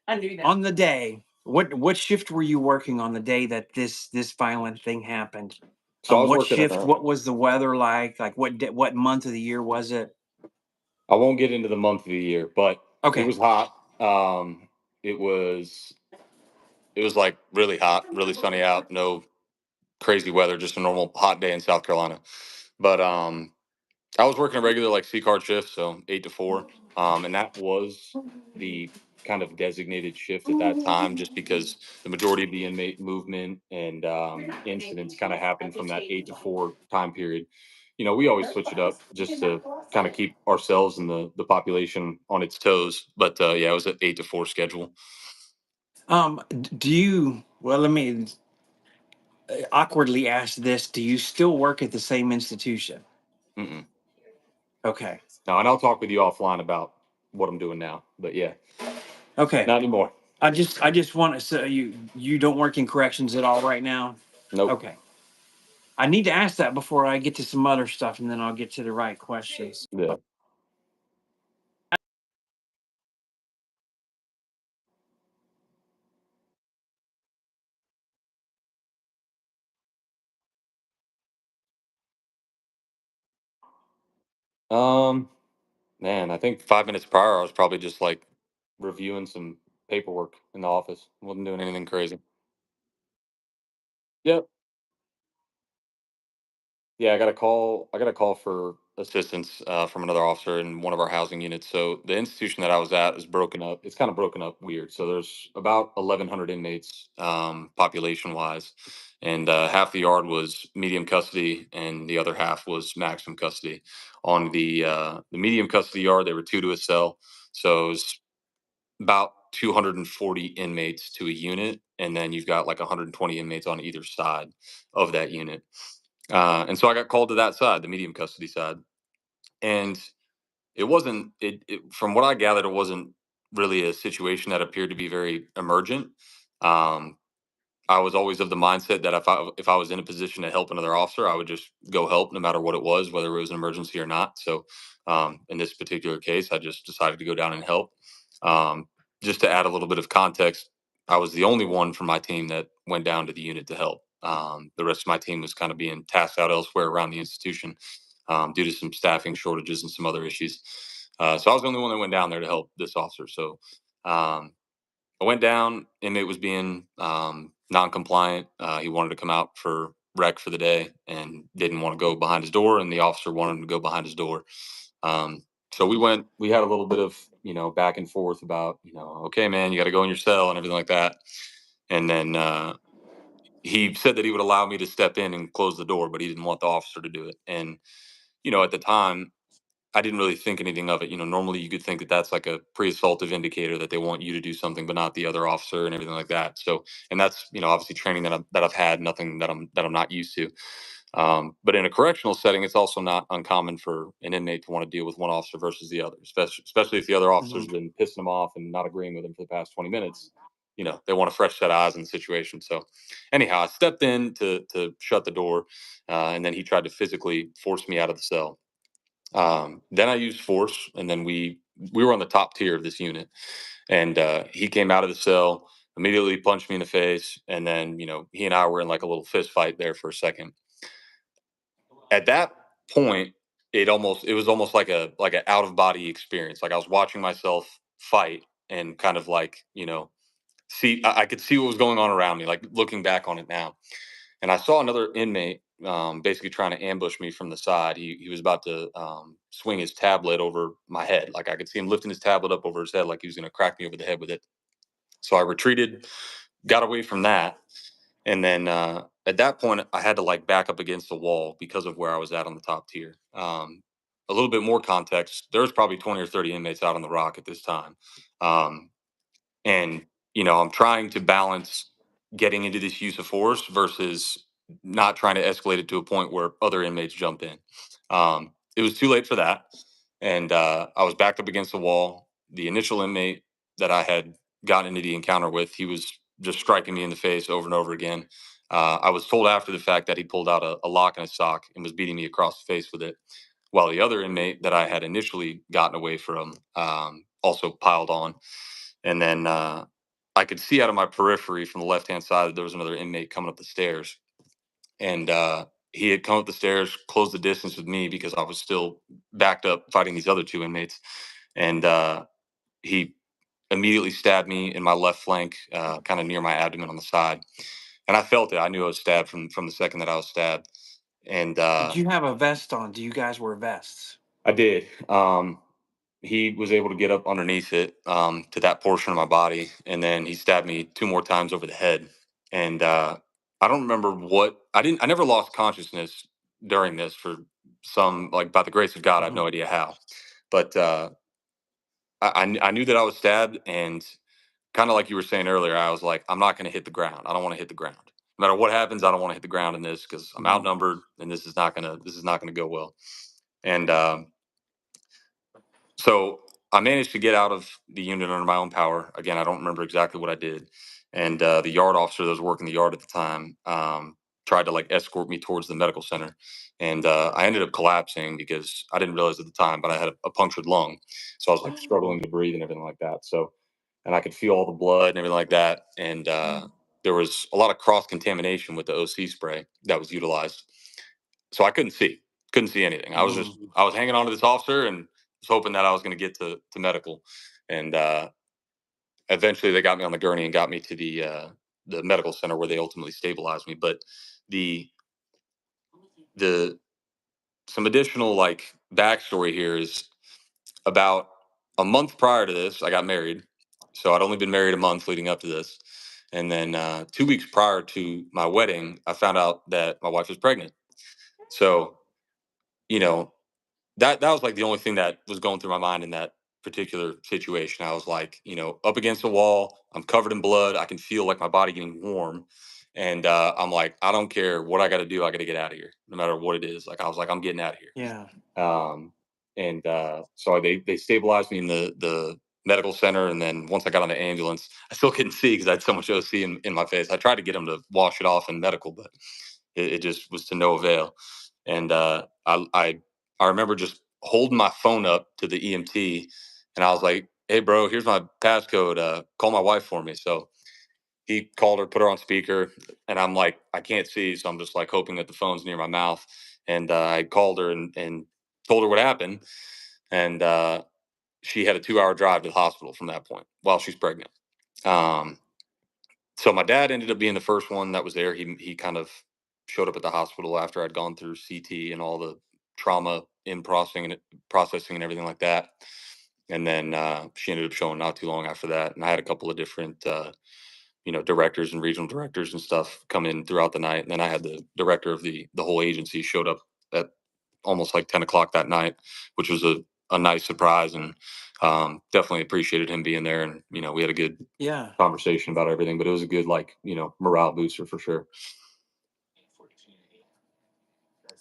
S3: I knew that.
S1: On the day, what shift were you working on the day that this violent thing happened?
S2: So I was
S1: What
S2: working at
S1: shift?
S2: a.
S1: What was the weather like? Like what month of the year was it?
S2: I won't get into the month of the year, but it
S1: Okay.
S2: was hot. It was like really hot, really sunny out, no crazy weather, just a normal hot day in South Carolina. But I was working a regular like C card shift, so 8 to 4, and that was the kind of designated shift at that time, just because the majority of the inmate movement and incidents kind of happened from that 8 to 4 time period. We always switch it up just to kind of keep ourselves and the population on its toes. But yeah, it was an 8 to 4 schedule.
S1: Do you? Well, let me awkwardly ask this: do you still work at the same institution?
S2: Mm-mm.
S1: Okay.
S2: No, and I'll talk with you offline about what I'm doing now. But yeah,
S1: Okay.
S2: not anymore.
S1: I just want to say you don't work in corrections at all right now.
S2: Nope.
S1: Okay. I need to ask that before I get to some other stuff, and then I'll get to the right questions.
S2: Yeah. Um, Man, I think 5 minutes prior, I was probably just like reviewing some paperwork in the office. Wasn't doing anything crazy. Yep. Yeah, I got a call. I got a call for assistance from another officer in one of our housing units. So the institution that I was at is broken up. It's kind of broken up weird. So there's about 1,100 inmates, population wise, and half the yard was medium custody, and the other half was maximum custody. On the medium custody yard, there were two to a cell. So it was about 240 inmates to a unit, and then you've got like 120 inmates on either side of that unit. And so I got called to that side, the medium custody side, and it wasn't. From what I gathered, it wasn't really a situation that appeared to be very emergent. Um, I was always of the mindset that if I was in a position to help another officer, I would just go help no matter what it was, whether it was an emergency or not. So in this particular case, I just decided to go down and help. Um, just to add a little bit of context, I was the only one from my team that went down to the unit to help. The rest of my team was kind of being tasked out elsewhere around the institution due to some staffing shortages and some other issues. So I was the only one that went down there to help this officer. So um, I went down. Inmate was being non-compliant. He wanted to come out for rec for the day and didn't want to go behind his door, and the officer wanted him to go behind his door. So we went. We had a little bit of back and forth about okay, man, you got to go in your cell and everything like that. And then he said that he would allow me to step in and close the door, but he didn't want the officer to do it. And at the time, I didn't really think anything of it. Normally you could think that that's like a pre-assaultive indicator that they want you to do something, but not the other officer and everything like that. So, and that's obviously training that I've had, nothing that I'm not used to. But in a correctional setting, it's also not uncommon for an inmate to want to deal with one officer versus the other, especially if the other officer's
S1: Mhm.
S2: been pissing them off and not agreeing with them for the past 20 minutes. They want a fresh set of eyes in the situation. So, anyhow, I stepped in to shut the door, and then he tried to physically force me out of the cell. Then I used force, and then we were on the top tier of this unit, and he came out of the cell, immediately punched me in the face, and then he and I were in like a little fist fight there for a second. At that point, it was almost like an out of body experience. Like I was watching myself fight and kind of like see I could see what was going on around me. Like looking back on it now, and I saw another inmate basically trying to ambush me from the side. He was about to swing his tablet over my head. Like I could see him lifting his tablet up over his head, like he was going to crack me over the head with it. So I retreated, got away from that, and then at that point, I had to like back up against the wall because of where I was at on the top tier. A little bit more context: there's probably 20 or 30 inmates out on the rock at this time. Um, and I'm trying to balance getting into this use of force versus not trying to escalate it to a point where other inmates jump in. It was too late for that, and I was backed up against the wall. The initial inmate that I had gotten into the encounter with, he was just striking me in the face over and over again. I was told after the fact that he pulled out a lock and a sock and was beating me across the face with it, while the other inmate that I had initially gotten away from also piled on. And then I could see out of my periphery from the left hand side that there was another inmate coming up the stairs. And he had come up the stairs, closed the distance with me because I was still backed up fighting these other two inmates. And he immediately stabbed me in my left flank, kind of near my abdomen on the side. And I felt it. I knew I was stabbed from the second that I was stabbed. And
S1: Did you have a vest on? Do you guys wear vests?
S2: I did. He was able to get up underneath it to that portion of my body, and then he stabbed me two more times over the head. And I don't remember what I didn't. I never lost consciousness during this for some like by the grace of God. I have
S1: Mhm.
S2: no idea how, but I knew that I was stabbed, and kind of like you were saying earlier, I was like, I'm not going to hit the ground. I don't want to hit the ground. No matter what happens, I don't want to hit the ground in this because I'm
S1: Mhm.
S2: outnumbered, and this is not gonna go well. And so I managed to get out of the unit under my own power. Again, I don't remember exactly what I did. And the yard officer that was working the yard at the time tried to like escort me towards the medical center. And I ended up collapsing because I didn't realize at the time, but I had a punctured lung. So I was like struggling to breathe and everything like that. So, and I could feel all the blood and everything like that. And there was a lot of cross contamination with the OC spray that was utilized. So I couldn't see anything.
S1: Mhm.
S2: I was hanging on to this officer and was hoping that I was going to get to medical. And eventually they got me on the gurney and got me to the medical center where they ultimately stabilized me. But the the some additional like backstory here is about a month prior to this, I got married. So I'd only been married a month leading up to this. And then 2 weeks prior to my wedding, I found out that my wife was pregnant. So, you know, that was like the only thing that was going through my mind in that particular situation. I was like, up against the wall. I'm covered in blood. I can feel like my body getting warm, and I'm like, I don't care what I got to do. I got to get out of here, no matter what it is. Like I was like, I'm getting out of
S1: Yeah.
S2: here. And so they stabilized me in the medical center, and then once I got on the ambulance, I still couldn't see because I had so much OC in my face. I tried to get them to wash it off in medical, but it just was to no avail. And I remember just holding my phone up to the EMT, and I was like, "Hey, bro, here's my passcode. Call my wife for me." So he called her, put her on speaker, and I'm like, I can't see, so I'm just like hoping that the phone's near my mouth. And I called her and told her what happened, and she had a 2-hour drive to the hospital from that point while she's pregnant. Um, so my dad ended up being the first one that was there. He kind of showed up at the hospital after I'd gone through CT and all the trauma in processing and everything like that. And then she ended up showing not too long after that. And I had a couple of different directors and regional directors and stuff come in throughout the night. And then I had the director of the whole agency showed up at almost like 10 o'clock that night, which was a nice surprise, and definitely appreciated him being there. And we had a good
S1: Yeah.
S2: conversation about everything, but it was a good like morale booster for sure.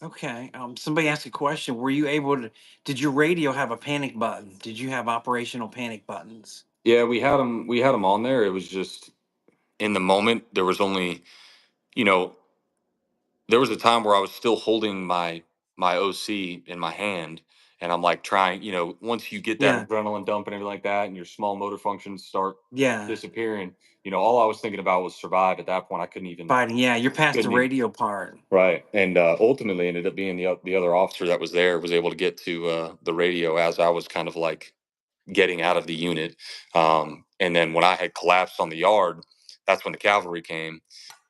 S1: Okay. Somebody asked a question. Were you able to? Did your radio have a panic button? Did you have operational panic buttons?
S2: Yeah, we had them on there. It was just in the moment there was only you know there was a time where I was still holding my OC in my hand, and I'm like trying, once you get that
S1: Yeah.
S2: adrenaline dump and everything like that, and your small motor functions start
S1: Yeah.
S2: disappearing, all I was thinking about was survive. At that point, I couldn't even
S1: Fighting. Yeah. You're past the
S2: couldn't even
S1: radio part.
S2: right. And ultimately ended up being the other officer that was there was able to get to the radio as I was kind of like getting out of the unit. And then when I had collapsed on the yard, that's when the cavalry came,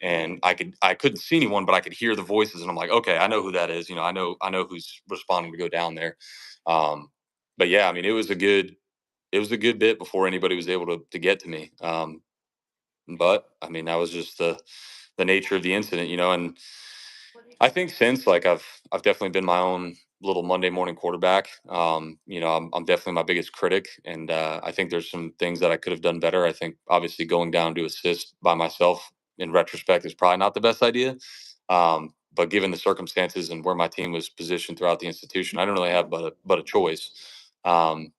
S2: and I couldn't see anyone, but I could hear the voices, and I'm like, okay, I know who that is. I know who's responding to go down there. Um, but yeah, I mean, it was a good bit before anybody was able to get to me. But I mean, that was just the nature of the incident, and I think since, like, I've definitely been my own little Monday morning quarterback. I'm definitely my biggest critic, and I think there's some things that I could have done better. I think obviously going down to assist by myself in retrospect is probably not the best idea. But given the circumstances and where my team was positioned throughout the institution, I don't really have but a choice. And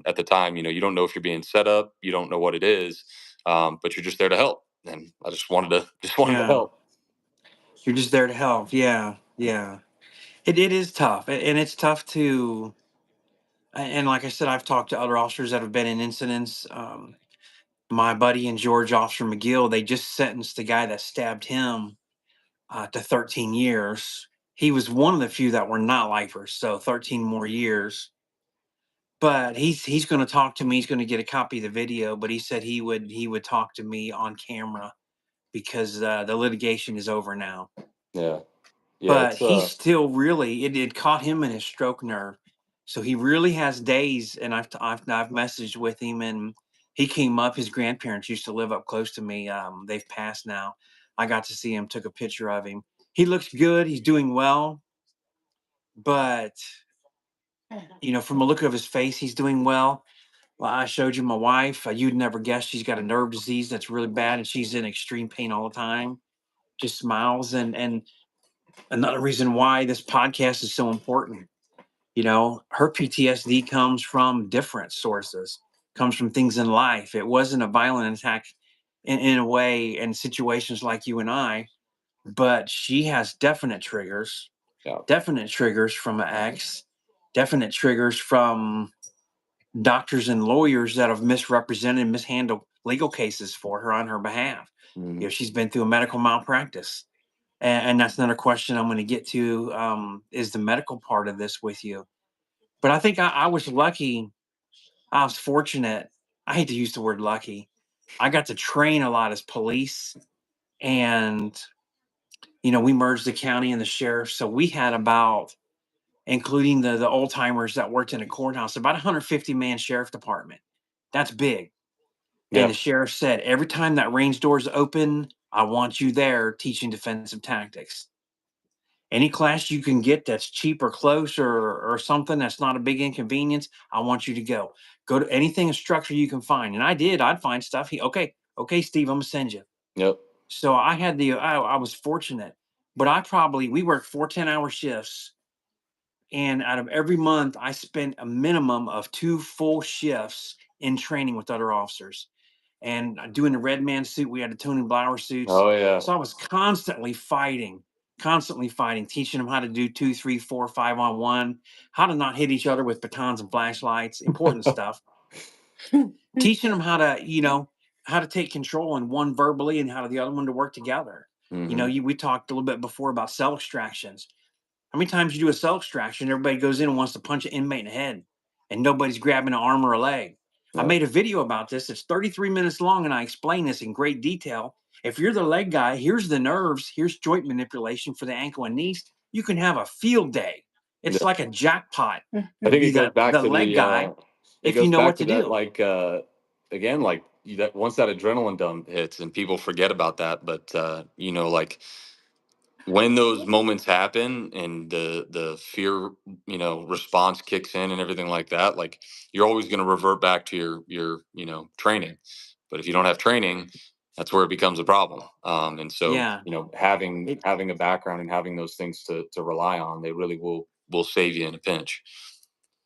S2: at the time, you don't know if you're being set up, you don't know what it is, but you're just there to help, and I just wanted to
S1: Yeah.
S2: help.
S1: You're just there to help. Yeah. Yeah. It is tough. And it's tough to, and like I said, I've talked to other officers that have been in incidents. My buddy and George Officer McGill, they just sentenced the guy that stabbed him to 13 years. He was one of the few that were not lifers, so 13 more years. But he's going to talk to me. He's going to get a copy of the video. But he said he would talk to me on camera because the litigation is over now.
S2: Yeah. Yeah,
S1: But
S2: it's
S1: he's still really, it caught him in his stroke nerve, so he really has days. And I've messaged with him, and he came up. His grandparents used to live up close to me. They've passed now. I got to see him, took a picture of him. He looks good. He's doing well, but from the look of his face, he's doing well. Well, I showed you my wife. You'd never guess she's got a nerve disease that's really bad, and she's in extreme pain all the time. Just smiles, and another reason why this podcast is so important. Her PTSD comes from different sources, comes from things in life. It wasn't a violent attack in a way, in situations like you and I, but she has
S2: yeah.
S1: definite triggers from an ex, definite triggers from doctors and lawyers that have misrepresented and mishandled legal cases for her on her behalf.
S2: Mhm.
S1: She's been through a medical malpractice. And that's another question I'm going to get to, is the medical part of this with you. But I think I was lucky. I was fortunate. I hate to use the word lucky. I got to train a lot as police, and we merged the county and the sheriff, so we had about, including the old timers that worked in a courthouse, about 150-man sheriff department. That's big. And
S2: Yeah.
S1: the sheriff said, every time that range door is open, I want you there teaching defensive tactics. Any class you can get that's cheap or close, or something that's not a big inconvenience, I want you to go to anything, a structure you can find. And I did. I'd find stuff. Okay, Steve, I'm gonna send you.
S2: Yep.
S1: So I was fortunate. But we worked 4 10-hour shifts, and out of every month I spent a minimum of 2 full shifts in training with other officers. And doing the red man suit, we had the Tony Blauer suits.
S2: Oh yeah.
S1: So I was constantly fighting, teaching them how to do 2 3 4 5 on 1, how to not hit each other with batons and flashlights, important stuff. Teaching them how to take control, and one verbally and how to the other one to work together.
S2: Hmm.
S1: We talked a little bit before about cell extractions. How many times you do a cell extraction, everybody goes in and wants to punch an inmate in the head, and nobody's grabbing an arm or a leg. I
S2: Yep.
S1: made a video about this. It's 33 minutes long, and I explain this in great detail. If you're the leg guy, here's the nerves, here's joint manipulation for the ankle and knees. You can have a field day. It's
S2: Yep.
S1: like a jackpot
S2: I
S1: to
S2: think
S1: be
S2: it goes back
S1: the
S2: to
S1: leg guy
S2: it
S1: if you
S2: goes
S1: know
S2: back
S1: what
S2: to
S1: to
S2: that,
S1: do.
S2: like, again, like, that once that adrenaline dump hits and people forget about that, but like, when those moments happen and the fear, response kicks in and everything like that, like, you're always going to revert back to your training. But if you don't have training, that's where it becomes a problem. And so,
S1: Yeah.
S2: having
S1: It,
S2: having a background and having those things to rely on, they really will save you in a pinch.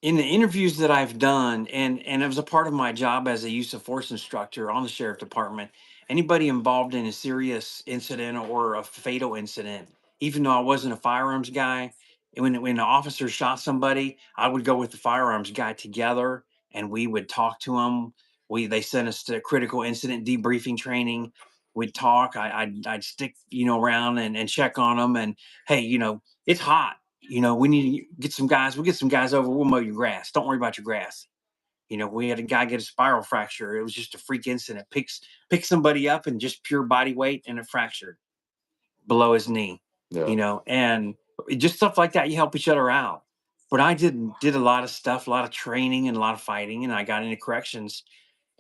S1: in the interviews that I've done, and it was a part of my job as a use of force instructor on the sheriff department, anybody involved in a serious incident or a fatal incident, even though I wasn't a firearms guy, and when the officer shot somebody, I would go with the firearms guy together, and we would talk to them. They sent us to critical incident debriefing training. We'd talk. I'd stick around and check on them, and hey, it's hot. We need to get some guys. We'll get some guys over. We'll mow your grass. Don't worry about your grass. We had a guy get a spiral fracture. It was just a freak incident. Picks somebody up and just pure body weight and it fractured below his knee.
S2: Yeah.
S1: And just stuff like that. You help each other out. But I did a lot of stuff, a lot of training and a lot of fighting, and I got into corrections.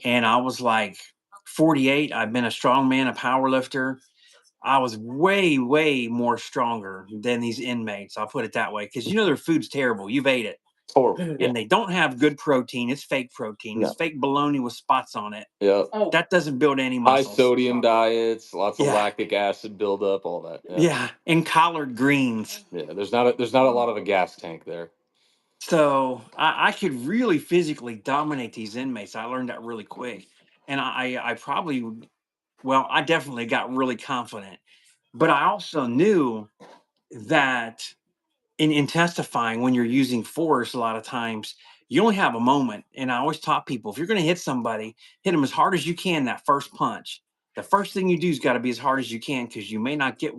S1: And I was like 48. I've been a strong man, a power lifter. I was way, way more stronger than these inmates. I'll put it that way. Because their food's terrible. You've ate it.
S2: It's horrible. Yeah.
S1: And they don't have good protein. It's fake protein. It's
S2: No.
S1: fake bologna with spots on it.
S2: Yeah.
S3: Oh,
S1: That doesn't build any
S2: High
S1: muscles.
S2: sodium diets, lots of
S1: Yeah.
S2: lactic acid buildup, all that. Yeah.
S1: Yeah. And collard greens.
S2: Yeah. There's not a lot of a gas tank there.
S1: So I could really physically dominate these inmates. I learned that really quick. And I probably, well, I definitely got really confident. But I also knew that in testifying, when you're using force, a lot of times you only have a moment. And I always taught people, if you're going to hit somebody, hit them as hard as you can that first punch. The first thing you do has got to be as hard as you can, because you may not get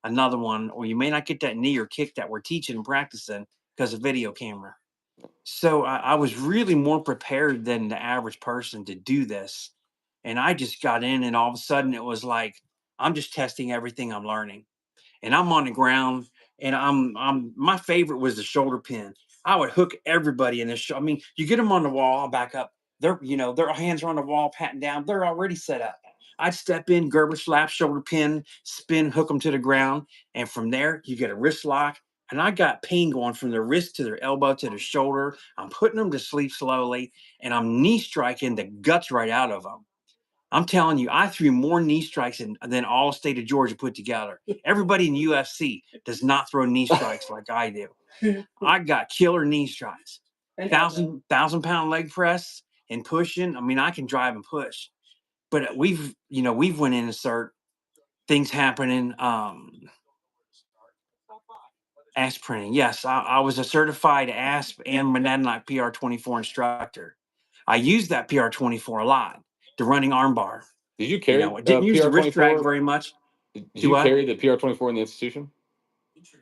S1: another one, or you may not get that knee or kick that we're teaching and practicing because of video camera. So I was really more prepared than the average person to do this. And I just got in, and all of a sudden it was like, I'm just testing everything I'm learning. And I'm on the ground, and I'm my favorite was the shoulder pin. I would hook everybody in this. I mean, you get them on the wall, I'll back up. Their hands are on the wall, patting down. They're already set up. I'd step in, Gerber slap, shoulder pin, spin, hook them to the ground, and from there you get a wrist lock. And I got pain going from their wrist to their elbow to their shoulder. I'm putting them to sleep slowly, and I'm knee striking the guts right out of them. I'm telling you, I threw more knee strikes than all state of Georgia put together. Everybody in UFC does not throw knee strikes like I do. I got killer knee strikes. Thousand pound leg press and pushing. I mean, I can drive and push. But we've went in and start things happening. ASP printing. Yes, I was a certified ASP and Monadnock PR24 instructor. I used that PR24 a lot, the running armbar.
S2: Did you carry
S1: It didn't use the wrist drag
S2: PR24?
S1: very much.
S2: Did
S1: Do
S2: you
S1: what?
S2: carry the PR24 in the institution?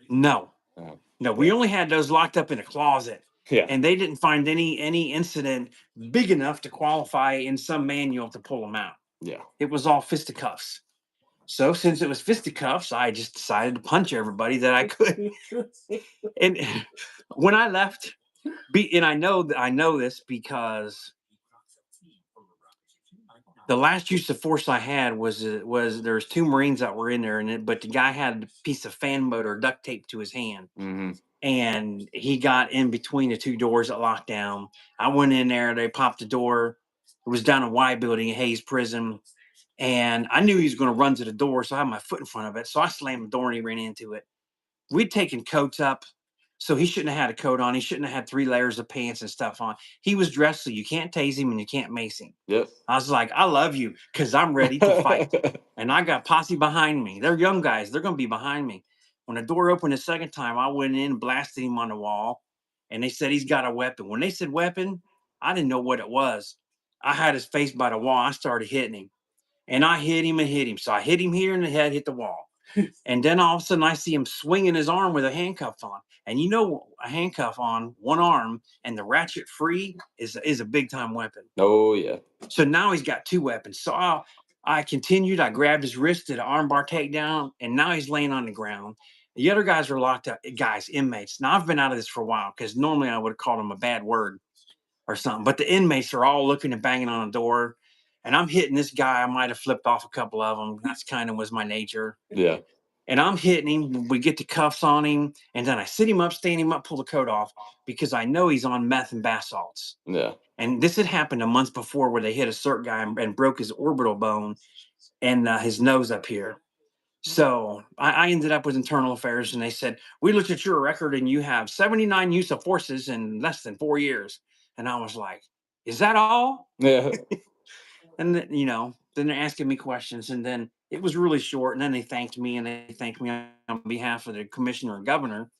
S1: No,
S2: Oh,
S1: no. We
S2: yeah.
S1: only had those locked up in a closet,
S2: Yeah.
S1: and they didn't find any incident big enough to qualify in some manual to pull them out.
S2: Yeah.
S1: It was all fisticuffs. So since it was fisticuffs, I just decided to punch everybody that I could. And when I left, and I know this because the last use of force I had was there's two Marines that were in there, but the guy had a piece of fan motor duct taped to his hand,
S2: Mm-hmm.
S1: and he got in between the two doors that locked down. I went in there, they popped the door. It was down a Y building in Hayes Prison, and I knew he was going to run to the door, so I had my foot in front of it. So I slammed the door and he ran into it. We'd taken coats up, so he shouldn't have had a coat on. He shouldn't have had 3 layers of pants and stuff on. He was dressed so you can't tase him and you can't mace him.
S2: Yep.
S1: I was like, I love you because I'm ready to fight. And I got posse behind me. They're young guys. They're going to be behind me. When the door opened the second time, I went in, blasted him on the wall, and they said he's got a weapon. When they said weapon, I didn't know what it was. I had his face by the wall. I started hitting him, and I hit him and hit him. So I hit him here in the head, hit the wall. And then all of a sudden I see him swinging his arm with a handcuff on. And a handcuff on one arm and the ratchet free is a big time weapon.
S2: Oh yeah.
S1: So now he's got two weapons. So I continued. I grabbed his wrist, did an armbar takedown, and now he's laying on the ground. The other guys are locked up, guys, inmates. Now I've been out of this for a while because normally I would have called him a bad word or something. But the inmates are all looking and banging on the door. And I'm hitting this guy. I might have flipped off a couple of them. That's kind of was my nature.
S2: Yeah.
S1: And I'm hitting him. We get the cuffs on him. And then I sit him up, stand him up, pull the coat off because I know he's on meth and bath salts.
S2: Yeah.
S1: And this had happened a month before where they hit a cert guy and broke his orbital bone and his nose up here. So I ended up with internal affairs, and they said, we looked at your record and you have 79 use of forces in less than 4 years. And I was like, is that all?
S2: Yeah.
S1: And then they're asking me questions, and then it was really short. And then they thanked me, and they thanked me on behalf of the commissioner and governor.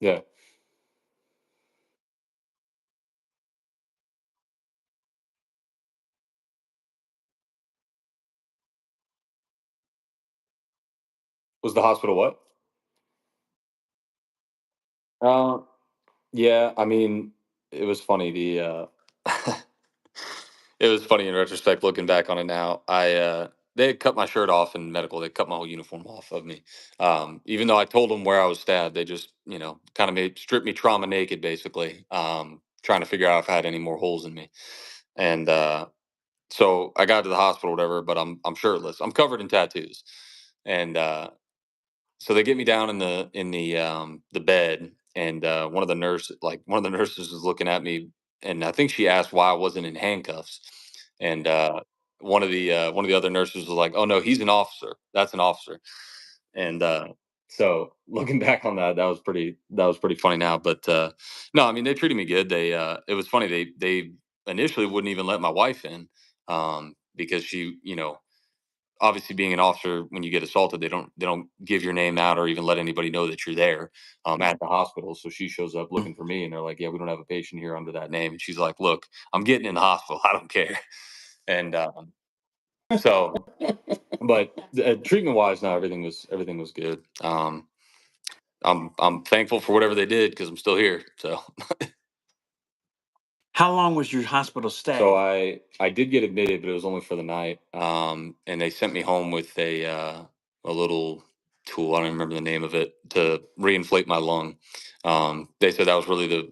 S2: Yeah. Was the hospital what? Uh, yeah, I mean, it was funny. It was funny in retrospect, looking back on it now. They had cut my shirt off in medical. They cut my whole uniform off of me. Even though I told them where I was stabbed, they just, kind of made stripped me trauma naked, basically, trying to figure out if I had any more holes in me. And so I got to the hospital, whatever, but I'm shirtless. I'm covered in tattoos, and so they get me down in the bed, and one of the nurses was looking at me, and I think she asked why I wasn't in handcuffs, and one of the other nurses was like, "Oh no, he's an officer. That's an officer." And so looking back on that, that was pretty funny now. But no, I mean they treated me good. It was funny, they initially wouldn't even let my wife in, because she, obviously being an officer, when you get assaulted, they don't give your name out or even let anybody know that you're there, at the hospital. So she shows up looking for me, and they're like, "Yeah, we don't have a patient here under that name." And she's like, "Look, I'm getting in the hospital. I don't care." And so, but treatment wise, now everything was good. I'm thankful for whatever they did because I'm still here. So
S1: How long was your hospital
S2: so
S1: stay?
S2: I did get admitted, but it was only for the night. And they sent me home with a little tool. I don't even remember the name of it to reinflate my lung. They said that was really the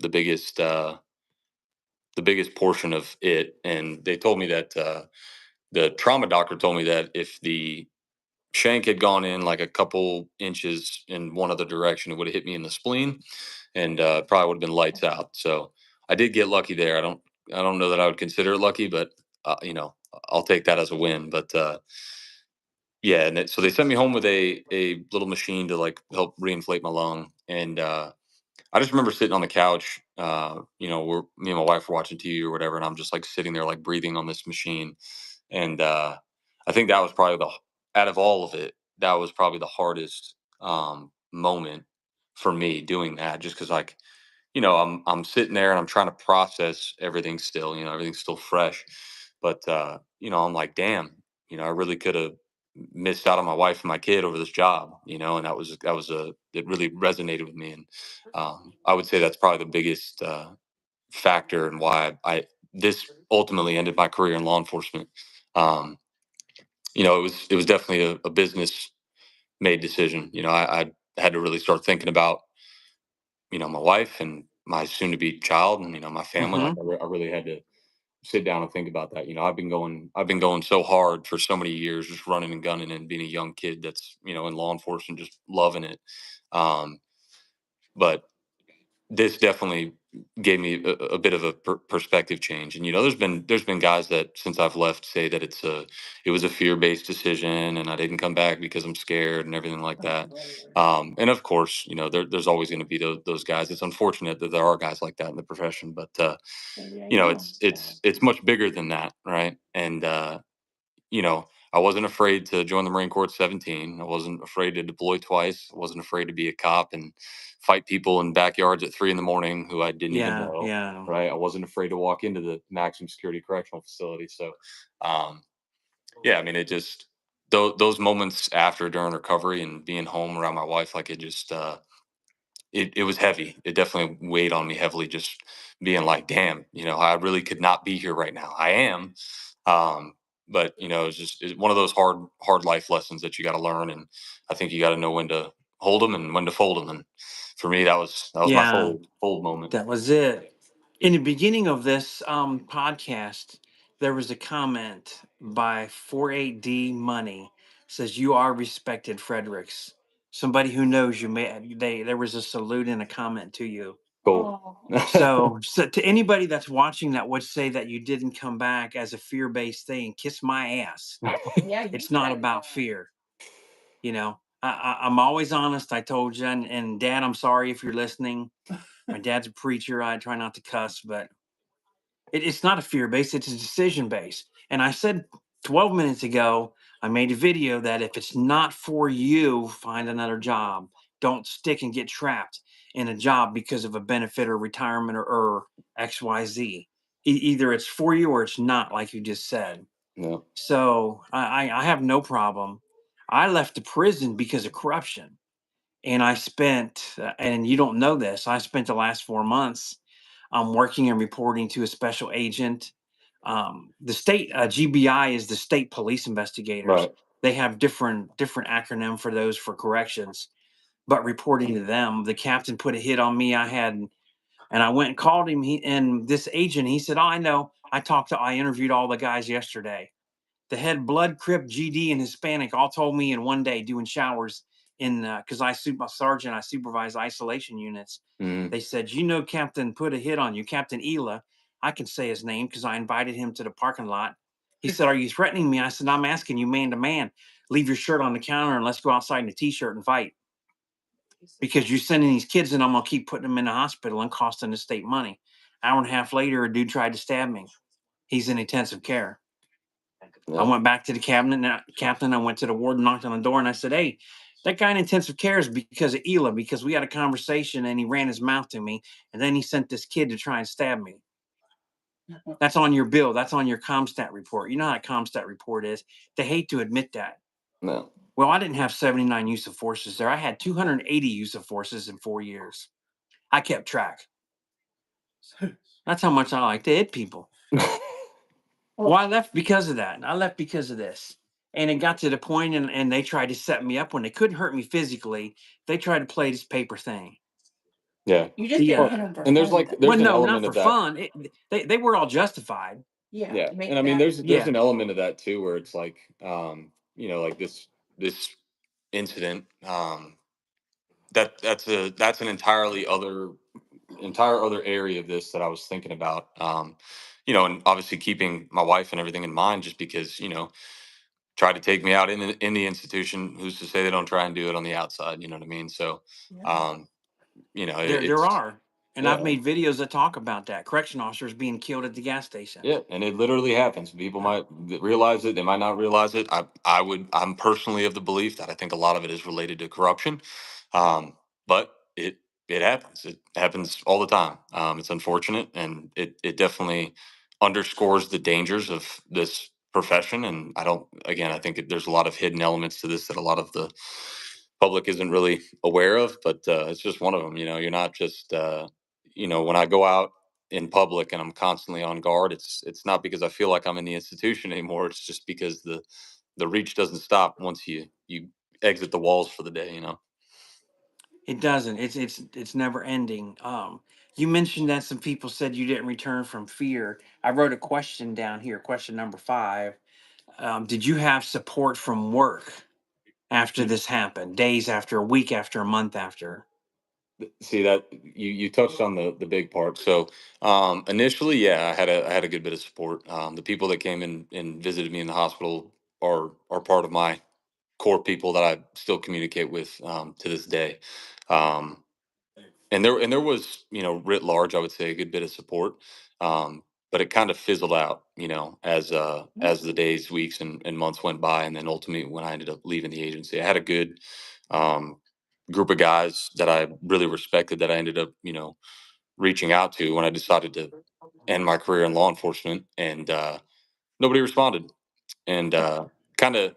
S2: biggest portion of it, and they told me that the trauma doctor told me that if the shank had gone in like a couple inches in one other direction, it would have hit me in the spleen, and probably would have been lights out. So I did get lucky there. I don't know that I would consider it lucky, but I'll take that as a win. But yeah, and so they sent me home with a little machine to like help reinflate my lung, and I just remember sitting on the couch. Where me and my wife were watching TV or whatever, and I'm just like sitting there like breathing on this machine, and I think that was probably out of all of it, that was probably the hardest moment for me doing that, just because like I'm sitting there and I'm trying to process everything still. Everything's still fresh, but I'm like, damn, I really could have missed out on my wife and my kid over this job. And it really resonated with me, and I would say that's probably the biggest factor in why I this ultimately ended my career in law enforcement. Um, it was definitely a business made decision. I had to really start thinking about my wife and my soon to be child, and my family. Like
S1: Hmm.
S2: I really had to sit down and think about that. I've been going so hard for so many years, just running and gunning and being a young kid that's in law enforcement, just loving it. Um, but this definitely gave me a bit of a perspective change. And there's been guys that since I've left say that it was a fear based decision, and I didn't come back because I'm scared and everything like that. And of course, there's always going to be those guys. It's unfortunate that there are guys like that in the profession, but it's much bigger than that, right? And I wasn't afraid to join the Marine Corps at 17. I wasn't afraid to deploy twice. I wasn't afraid to be a cop and fight people in backyards at 3 in the morning who I didn't even
S1: Yeah,
S2: know.
S1: yeah.
S2: Right. I wasn't afraid to walk into the maximum security correctional facility. So, um, yeah, I mean, it just, those moments after, during recovery and being home around my wife, like it was heavy. It definitely weighed on me heavily, just being like, damn, I really could not be here right now. I am. Um, but it's one of those hard life lessons that you got to learn. And I think you got to know when to hold them and when to fold them. And for me, that was my
S1: Yeah,
S2: fold moment.
S1: that was it. In the beginning of this podcast, there was a comment by 48D Money says you are respected, Fredericks. Somebody who knows you may there was a salute and a comment to you.
S2: Cool.
S1: So to anybody that's watching that would say that you didn't come back as a fear-based thing, kiss my ass.
S3: Yeah, you
S1: It's not
S3: said
S1: about fear. I'm always honest. I told you, and Dad, I'm sorry if you're listening. My dad's a preacher. I try not to cuss, but it's not a fear base, it's a decision base. And I said 12 minutes ago, I made a video that if it's not for you, find another job. Don't stick and get trapped. in a job because of a benefit or retirement or XYZ. Either it's for you or it's not, like you just said.
S2: Yeah.
S1: So I have no problem. I left the prison because of corruption. And I spent, and you don't know this, I spent the last 4 months working and reporting to a special agent. The state GBI is the state police investigators.
S2: Right.
S1: They have different acronym for those for corrections. But reporting to them, the captain put a hit on me. And I went and called him. And this agent, he said, "Oh, I know. I interviewed all the guys yesterday. The head blood, crip, GD, and Hispanic all told me in one day doing showers in because my sergeant, I supervise isolation units.
S2: Mm.
S1: They said, you know, Captain put a hit on you, Captain Ela. I can say his name because I invited him to the parking lot. He said, are you threatening me? I said, I'm asking you man to man. Leave your shirt on the counter and let's go outside in a t-shirt and fight. Because you're sending these kids and I'm gonna keep putting them in the hospital and costing the state money. Hour and a half later, a dude tried to stab me. He's in intensive care. I
S2: Yeah.
S1: went back to the captain. I went to the warden, knocked on the door, and I said, "Hey, that guy in intensive care is because of Ela, because we had a conversation and he ran his mouth to me, and then he sent this kid to try and stab me. That's on your bill. That's on your Comstat report. You know how that Comstat report is. They hate to admit that.
S2: No.
S1: Well, I didn't have 79 use of forces there. I had 280 use of forces in 4 years. I kept track. That's how much I like to hit people. Well, I left because of that. I left because of this. And it got to the point and they tried to set me up when they couldn't hurt me physically. They tried to play this paper thing.
S2: Yeah.
S3: You just
S1: Yeah.
S3: didn't hit them for
S2: And there's
S3: fun,
S2: like
S3: though.
S1: Well,
S2: there's an
S1: no, not
S2: element
S1: for
S2: of that.
S1: fun. They were all justified.
S3: Yeah,
S2: Yeah.
S3: to make
S2: And I mean
S3: that.
S2: there's
S1: Yeah.
S2: an element of that too where it's like like this incident that's an entire other area of this that I was thinking about. And obviously keeping my wife and everything in mind just because, try to take me out in the institution. Who's to say they don't try and do it on the outside? You know what I mean? So,
S3: Yeah.
S2: um,
S1: There
S2: it's
S1: are. And I've
S2: yeah,
S1: made videos that talk about that. Correction officers being killed at the gas
S2: yeah,
S1: stations.
S2: and it literally happens. People might realize it, they might not realize it. I'm personally of the belief that I think a lot of it is related to corruption, but it happens. It happens all the time. It's unfortunate, and it definitely underscores the dangers of this profession. And I don't. Again, I think there's a lot of hidden elements to this that a lot of the public isn't really aware of. But it's just one of them. You're not just. When I go out in public and I'm constantly on guard, it's not because I feel like I'm in the institution anymore. It's just because the reach doesn't stop once you exit the walls for the day.
S1: It doesn't. It's never ending. You mentioned that some people said you didn't return from fear. I wrote a question down here, question number 5. Did you have support from work after this happened? Days after, a week after, a month after?
S2: See that you touched on the big part. So initially, yeah, I had a good bit of support. The people that came in and visited me in the hospital are part of my core people that I still communicate with to this day. Um, and there was, writ large, I would say, a good bit of support. But it kind of fizzled out, as the days, weeks, and months went by, and then ultimately when I ended up leaving the agency, I had a good um, group of guys that I really respected that I ended up, reaching out to when I decided to end my career in law enforcement, and nobody responded, and kind of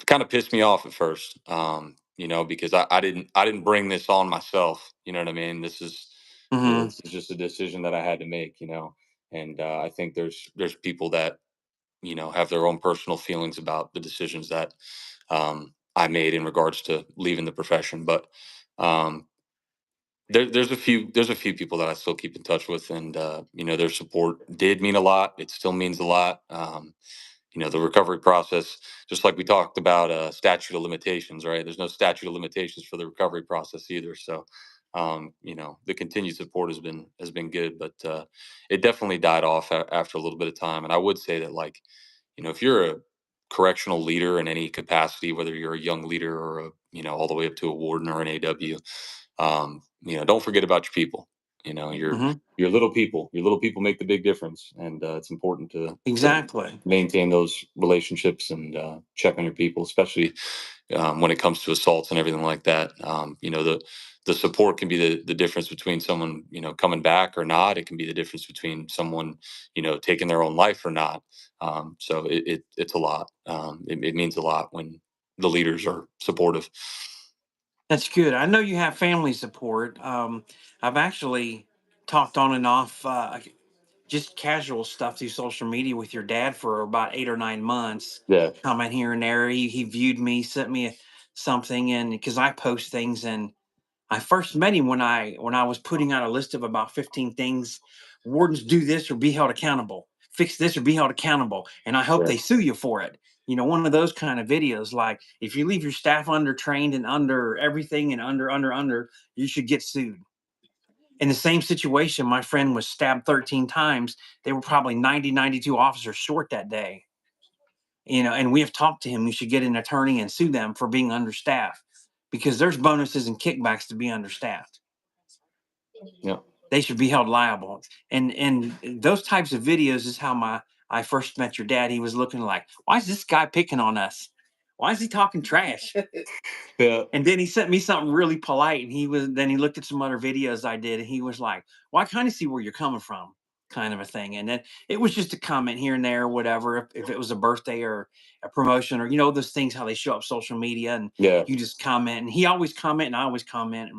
S2: kind of pissed me off at first, because I didn't bring this on myself. You know what I mean?
S1: Hmm.
S2: This is just a decision that I had to make. And I think there's people that have their own personal feelings about the decisions that I made in regards to leaving the profession. But um, there's a few people that I still keep in touch with, and their support did mean a lot. It still means a lot. The recovery process, just like we talked about statute of limitations, right? There's no statute of limitations for the recovery process either. So, the continued support has been good, but it definitely died off after a little bit of time. And I would say that, like, if you're a correctional leader in any capacity, whether you're a young leader or all the way up to a warden or an AW, don't forget about your people. You know, your
S1: Hmm.
S2: your little people. Your little people make the big difference, and it's important to
S1: Exactly.
S2: maintain those relationships and check on your people, especially when it comes to assaults and everything like that. the support can be the difference between someone, coming back or not. It can be the difference between someone, taking their own life or not. So it's a lot. It means a lot when the leaders are supportive.
S1: That's good. I know you have family support. I've actually talked on and off, just casual stuff through social media with your dad for about 8 or 9 months.
S2: Yeah.
S1: Comment here and there. He viewed me, sent me something, and because I post things, and I first met him when I was putting out a list of about 15 things. Wardens do this or be held accountable. Fix this or be held accountable. And I hope
S2: Yeah.
S1: they sue you for it. One of those kind of videos, like if you leave your staff under trained and under everything and under, you should get sued. In the same situation, my friend was stabbed 13 times. They were probably 90, 92 officers short that day. And we have talked to him. You should get an attorney and sue them for being understaffed, because there's bonuses and kickbacks to be understaffed.
S2: Yeah.
S1: They should be held liable. And those types of videos is how I first met your dad. He was looking like, why is this guy picking on us? Why is he talking trash?
S2: Yeah.
S1: And then he sent me something really polite, and he looked at some other videos I did, and he was like, well, I kind of see where you're coming from, kind of a thing. And then it was just a comment here and there, or whatever, if it was a birthday or a promotion, or those things, how they show up social media, and
S2: Yeah.
S1: you just comment, and he always comment and I always comment.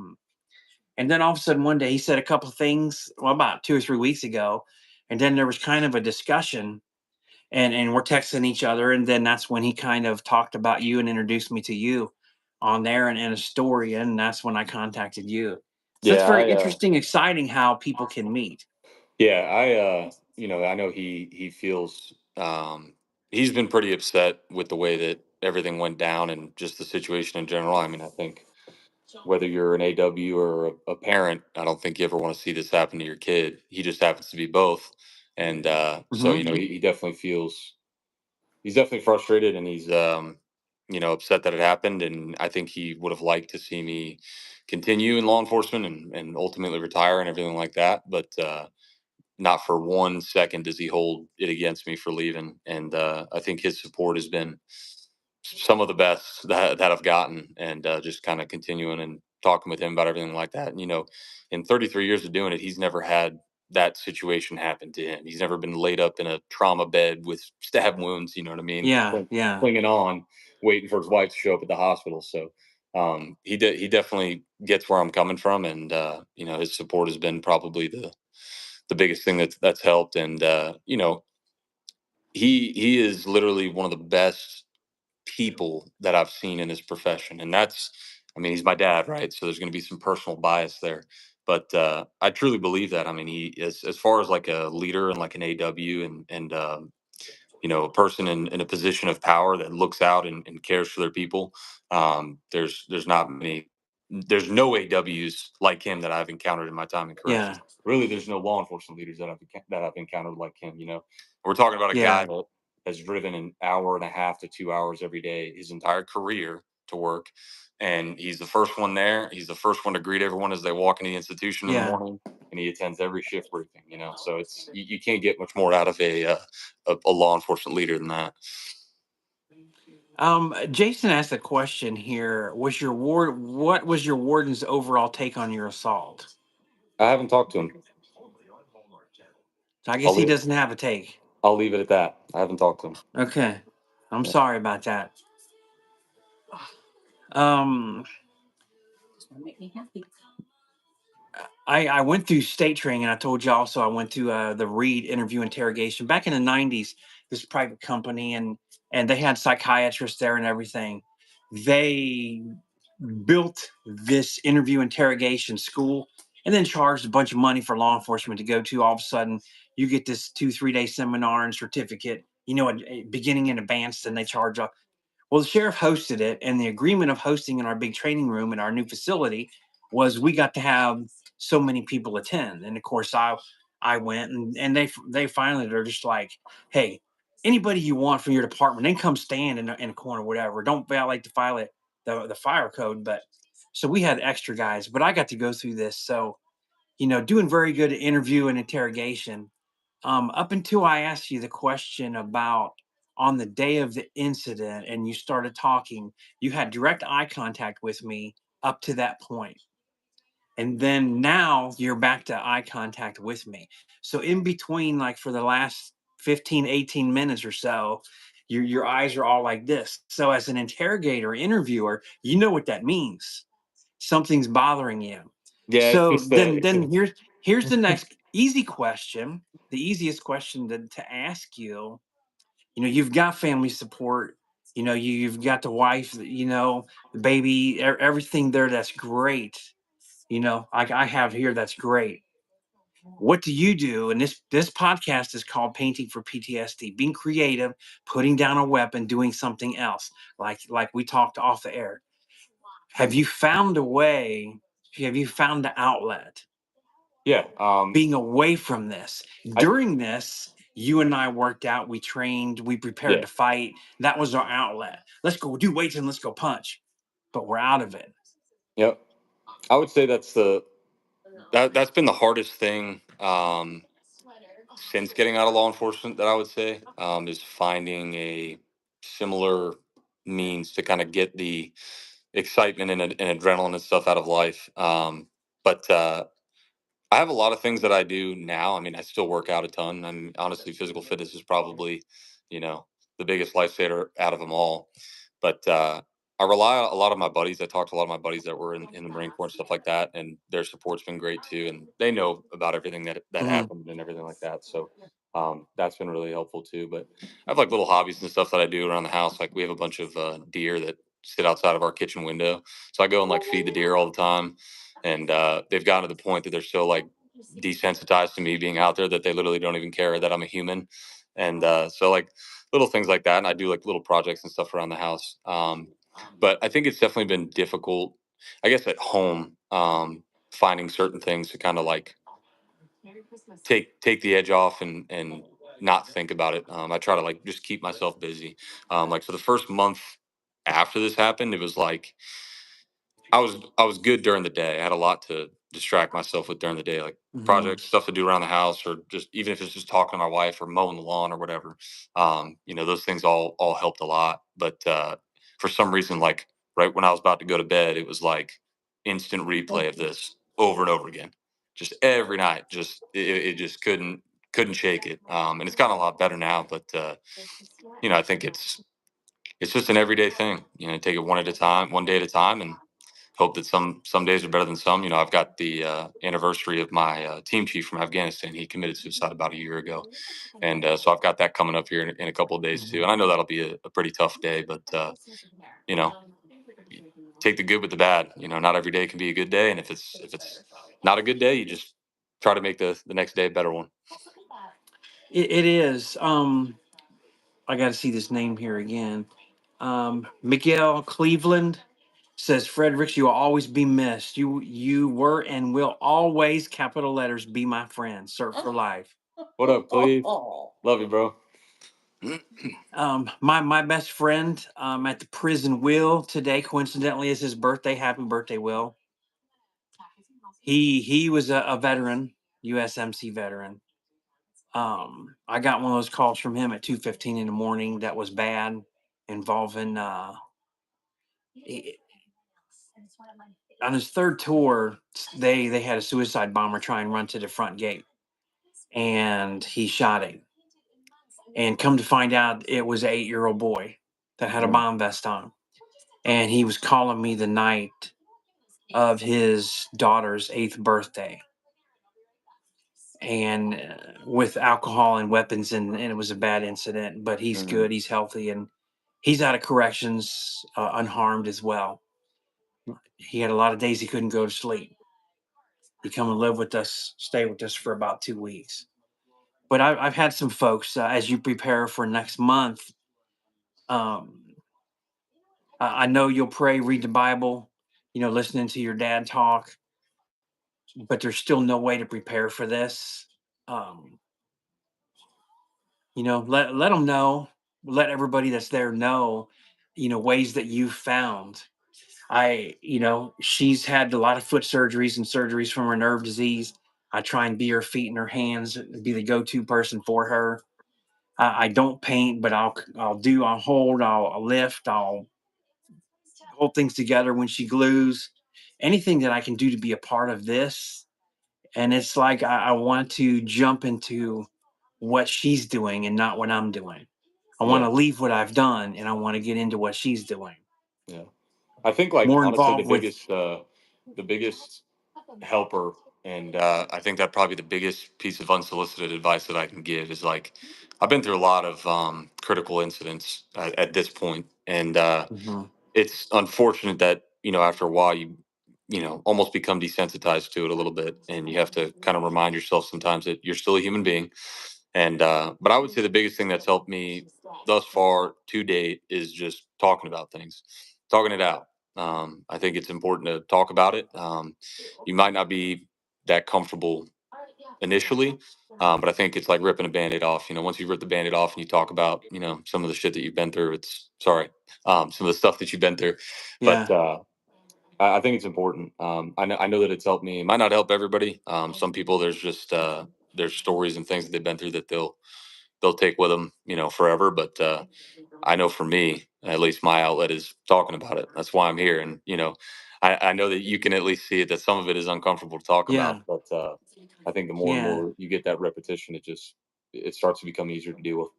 S1: And then all of a sudden one day he said a couple of things, well, about 2 or 3 weeks ago. And then there was kind of a discussion, and we're texting each other. And then that's when he kind of talked about you and introduced me to you on there, and a story. And that's when I contacted you. So it's
S2: Yeah.
S1: very interesting, exciting how people can meet.
S2: Yeah, I know he feels he's been pretty upset with the way that everything went down and just the situation in general. I mean, I think whether you're an AW or a parent, I don't think you ever want to see this happen to your kid. He just happens to be both. And so,
S1: Hmm.
S2: he definitely he's definitely frustrated, and he's upset that it happened. And I think he would have liked to see me continue in law enforcement and ultimately retire and everything like that. But not for 1 second does he hold it against me for leaving. And I think his support has been some of the best that I've gotten, and just kind of continuing and talking with him about everything like that. And, in 33 years of doing it, he's never had that situation happen to him. He's never been laid up in a trauma bed with stab wounds, you know what I mean?
S1: Yeah, yeah,
S2: Clinging on, waiting for his wife to show up at the hospital. So he definitely gets where I'm coming from. And, his support has been probably the biggest thing that's helped. And he is literally one of the best people that I've seen in his profession. And I mean, he's my dad, right? So there's going to be some personal bias there. But I truly believe that. I mean, he is, as far as like a leader and like an AW, and a person in a position of power that looks out and cares for their people. There's not many. There's no AWs like him that I've encountered in my time in
S1: yeah,
S2: corrections. Really, there's no law enforcement leaders that I've encountered like him. We're talking about a
S1: yeah,
S2: guy that has driven an hour and a half to 2 hours every day his entire career to work, and he's the first one there. He's the first one to greet everyone as they walk into the institution in the
S1: yeah.
S2: morning, and he attends every shift briefing. So it's you can't get much more out of a law enforcement leader than that.
S1: Jason asked a question here. What was your warden's overall take on your assault?
S2: I haven't talked to him.
S1: So I
S2: I'll
S1: guess he
S2: leave.
S1: doesn't have a take.
S2: I'll leave it at that. I haven't talked to him.
S1: Okay. I'm
S2: Yeah.
S1: sorry about that. Um,
S3: Make me happy.
S1: I went through state training, and I told you also I went to the Reed interview interrogation back in the 90s, this private company, and they had psychiatrists there and everything. They built this interview interrogation school, and then charged a bunch of money for law enforcement to go to. All of a sudden, you get this 2 3 day seminar and certificate, beginning and advanced, and they charge a. Well, the sheriff hosted it, and the agreement of hosting in our big training room in our new facility was we got to have so many people attend. And of course, I went, and they finally, they're just like, hey, anybody you want from your department, then come stand in a corner, whatever. Don't violate the fire code. But so we had extra guys, but I got to go through this. So doing very good at interview and interrogation. Up until I asked you the question about on the day of the incident and you started talking, you had direct eye contact with me up to that point. And then now you're back to eye contact with me. So in between, like for the last 15, 18 minutes or so, your eyes are all like this. So as an interrogator, interviewer, you know what that means. Something's bothering you.
S2: Yeah, it's
S1: So
S2: just
S1: then here's the next easy question, the easiest question to ask you. You know, you've got family support, you know, you've got the wife, you know, the baby, everything there, that's great. You know, I have here, that's great. What do you do? And this podcast is called Painting for PTSD. Being creative, putting down a weapon, doing something else, like we talked off the air. Have you found a way? Have you found the outlet
S2: yeah.
S1: being away from this?
S2: I
S1: During this, you and I worked out, we trained, we prepared
S2: Yeah.
S1: to fight. That was our outlet. Let's go do weights and let's go punch. But we're out of it.
S2: Yep. I would say that's been the hardest thing since getting out of law enforcement. That I would say is finding a similar means to kind of get the excitement and adrenaline and stuff out of life. But I have a lot of things that I do now. I mean, I still work out a ton. And honestly, physical fitness is probably, you know, the biggest lifesaver out of them all. But I rely on a lot of my buddies. I talk to a lot of my buddies that were in the Marine Corps and stuff like that, and their support's been great too. And they know about everything that
S1: Mhm.
S2: happened and everything like that. So that's been really helpful too. But I have like little hobbies and stuff that I do around the house. Like we have a bunch of deer that sit outside of our kitchen window, so I go and like feed the deer all the time. And they've gotten to the point that they're so like desensitized to me being out there that they literally don't even care that I'm a human. And so like little things like that, and I do like little projects and stuff around the house. But I think it's definitely been difficult, I guess, at home, finding certain things to kind of like take the edge off and not think about it. I try to like just keep myself busy. Like for the first month after this happened, it was like I was good during the day. I had a lot to distract myself with during the day, like
S1: Mhm.
S2: projects, stuff to do around the house, or just even if it's just talking to my wife or mowing the lawn or whatever. Those things all helped a lot. But for some reason, like right when I was about to go to bed, it was like instant replay of this over and over again, just every night. Just it just couldn't shake it. And it's gotten a lot better now, but I think it's just an everyday thing. Take it one at a time, one day at a time, and hope that some days are better than some. I've got the anniversary of my team chief from Afghanistan. He committed suicide about a year ago, and so I've got that coming up here in a couple of days too.
S1: Mhm.
S2: And I know that'll be a pretty tough day, but you know, y- take the good with the bad. Not every day can be a good day, and if it's not a good day, you just try to make the next day a better one.
S1: It is. I got to see this name here again. Miguel Cleveland says, Fredericks, you will always be missed. You were and will always, capital letters, be my friend. Sir for life.
S2: What up, Cleve? Love you, bro.
S1: My best friend at the prison, Will, today coincidentally is his birthday. Happy birthday, Will. He was a veteran, USMC veteran. I got one of those calls from him at 2:15 in the morning that was bad, involving he- on his third tour. They had a suicide bomber try and run to the front gate, and he shot him. And come to find out, it was an 8-year-old boy that had a
S2: Mm,
S1: bomb vest on, and he was calling me the night of his daughter's 8th birthday, and with alcohol and weapons, and it was a bad incident, but he's
S2: mm,
S1: good, he's healthy, and he's out of corrections, unharmed as well. He had a lot of days he couldn't go to sleep. He come and live with us, stay with us for about 2 weeks. But I've had some folks, as you prepare for next month, um, I know you'll pray, read the Bible, listening to your dad talk, but there's still no way to prepare for this. Um, let them know, let everybody that's there know, ways that you've found. She's had a lot of foot surgeries and surgeries from her nerve disease. I try and be her feet and her hands, be the go-to person for her. I don't paint, but I'll hold, I'll lift, I'll hold things together when she glues. anything that I can do to be a part of this. And it's like I want to jump into what she's doing and not what I'm doing. I want
S2: Yeah.
S1: to leave what I've done and I want to get into what she's doing.
S2: Yeah. I think, like,
S1: More
S2: honestly,
S1: involved with,
S2: the biggest helper, and I think that probably the biggest piece of unsolicited advice that I can give is, like, I've been through a lot of critical incidents at this point, and
S1: Mhm.
S2: it's unfortunate that, after a while you almost become desensitized to it a little bit, and you have to kind of remind yourself sometimes that you're still a human being. And but I would say the biggest thing that's helped me thus far to date is just talking about things, talking it out. I think it's important to talk about it. You might not be that comfortable initially, but I think it's like ripping a band-aid off. Once you rip the band-aid off and you talk about, some of the shit that you've been through, it's sorry, some of the stuff that you've been through. But
S1: Yeah.
S2: I think it's important. I know that it's helped me. It might not help everybody. Some people, there's stories and things that they've been through that they'll take with them, forever. But I know for me, at least my outlet is talking about it. That's why I'm here. And, I know that you can at least see it, that some of it is uncomfortable to talk about.
S1: Yeah.
S2: But I think the more and
S1: Yeah.
S2: more you get that repetition, it starts to become easier to deal with.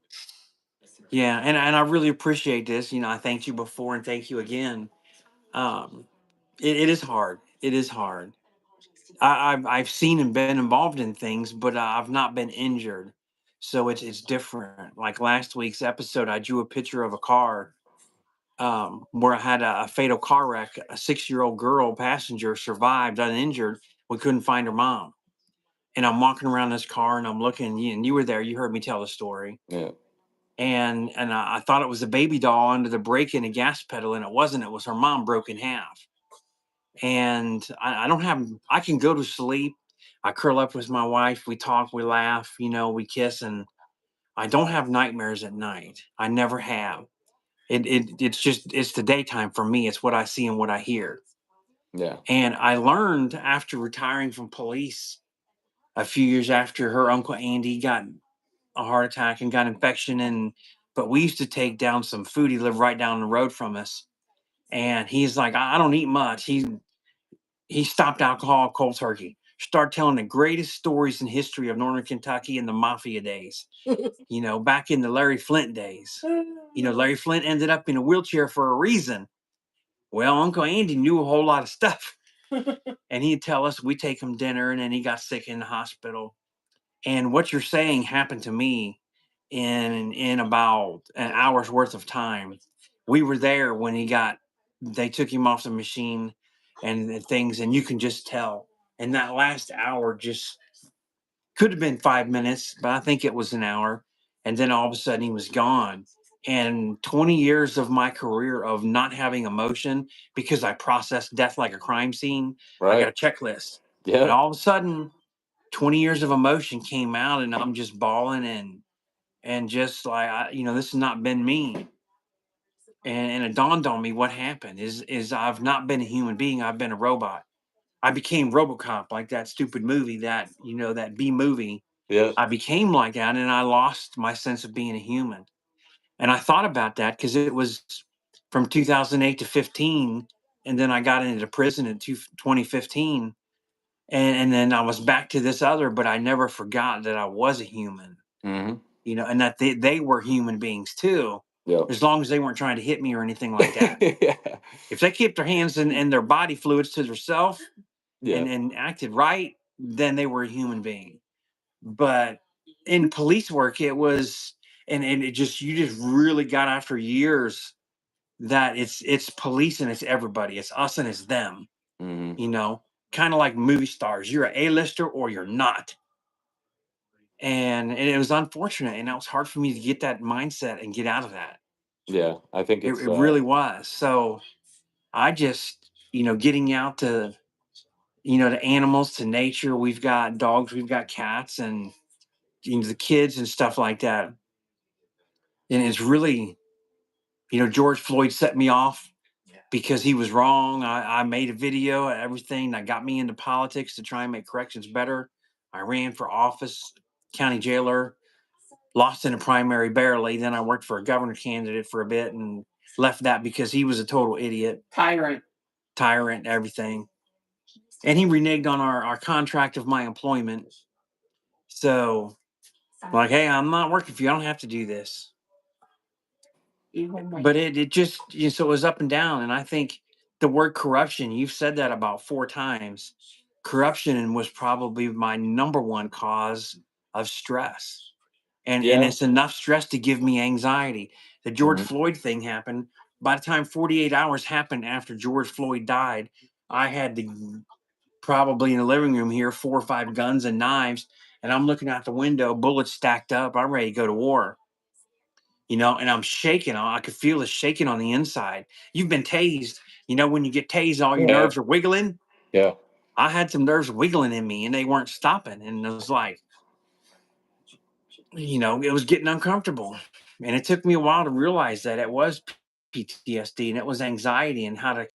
S1: Yeah. And I really appreciate this. I thanked you before and thank you again. Um, it is hard. It is hard. I've seen and been involved in things, but I've not been injured, so it's different. Like last week's episode, I drew a picture of a car where I had a fatal car wreck. A 6-year-old girl passenger survived uninjured. We couldn't find her mom, and I'm walking around this car and I'm looking. And you were there. You heard me tell the story.
S2: Yeah.
S1: And I thought it was a baby doll under the brake and a gas pedal, and it wasn't. It was her mom broke in half. And I don't have. I can go to sleep. I curl up with my wife. We talk. We laugh. We kiss, and I don't have nightmares at night. I never have. It's the daytime for me. It's what I see and what I hear.
S2: Yeah.
S1: And I learned after retiring from police a few years after her uncle Andy got a heart attack and got infection, and but we used to take down some food. He lived right down the road from us, and he's like, I don't eat much. He stopped alcohol cold turkey. Start telling the greatest stories in history of Northern Kentucky in the mafia days. Back in the Larry Flint days. Larry Flint ended up in a wheelchair for a reason. Well, Uncle Andy knew a whole lot of stuff. And he'd tell us, we take him dinner, and then he got sick in the hospital. And what you're saying happened to me in about an hour's worth of time. We were there when they took him off the machine and things, and you can just tell. And that last hour just could have been 5 minutes, but I think it was an hour. And then all of a sudden he was gone. And 20 years of my career of not having emotion because I processed death like a crime scene, I got
S2: Right.
S1: a checklist. But
S2: Yeah.
S1: all of a sudden, 20 years of emotion came out and I'm just bawling and just like this has not been me. And it dawned on me what happened is I've not been a human being, I've been a robot. I became RoboCop, like that stupid movie, that B movie.
S2: Yeah.
S1: I became like that and I lost my sense of being a human. And I thought about that because it was from 2008 to 15. And then I got into prison in 2015. And then I was back to this other, but I never forgot that I was a human,
S2: Hmm.
S1: and that they were human beings too,
S2: Yeah.
S1: as long as they weren't trying to hit me or anything like that.
S2: Yeah.
S1: If they kept their hands and their body fluids to themselves
S2: Yeah.
S1: and acted right, then they were a human being. But in police work, it was, and it just, you just really got after years that it's police and it's everybody. It's us and it's them,
S2: Hmm.
S1: you know, kind of like movie stars. You're a A-lister or you're not. And it was unfortunate. And it was hard for me to get that mindset and get out of that.
S2: Yeah. I think
S1: It,
S2: it's
S1: it really was. So I just, getting out to, to animals, to nature. We've got dogs, we've got cats, and the kids and stuff like that. And it's really, George Floyd set me off because he was wrong. I made a video, everything that got me into politics to try and make corrections better. I ran for office, county jailer, lost in a primary barely. Then I worked for a governor candidate for a bit and left that because he was a total idiot, tyrant, everything. and he reneged on our contract of my employment. So, like, hey, I'm not working for you. I don't have to do this. But it just, so it was up and down. And I think the word corruption, you've said that about four times. Corruption was probably my number one cause of stress. And
S2: Yeah.
S1: it's enough stress to give me anxiety. The George
S2: Mhm.
S1: Floyd thing happened. By the time 48 hours happened after George Floyd died, I had the probably in the living room here, four or five guns and knives, and I'm looking out the window, bullets stacked up. I'm ready to go to war, and I'm shaking. I could feel it shaking on the inside. You've been tased. When you get tased, all your
S2: Yeah.
S1: nerves are wiggling.
S2: Yeah.
S1: I had some nerves wiggling in me, and they weren't stopping. And it was like, it was getting uncomfortable. And it took me a while to realize that it was PTSD and it was anxiety and how to.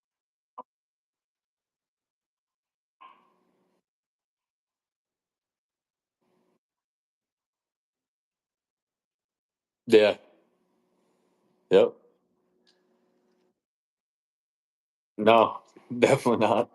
S2: Yeah. Yep. No, definitely not.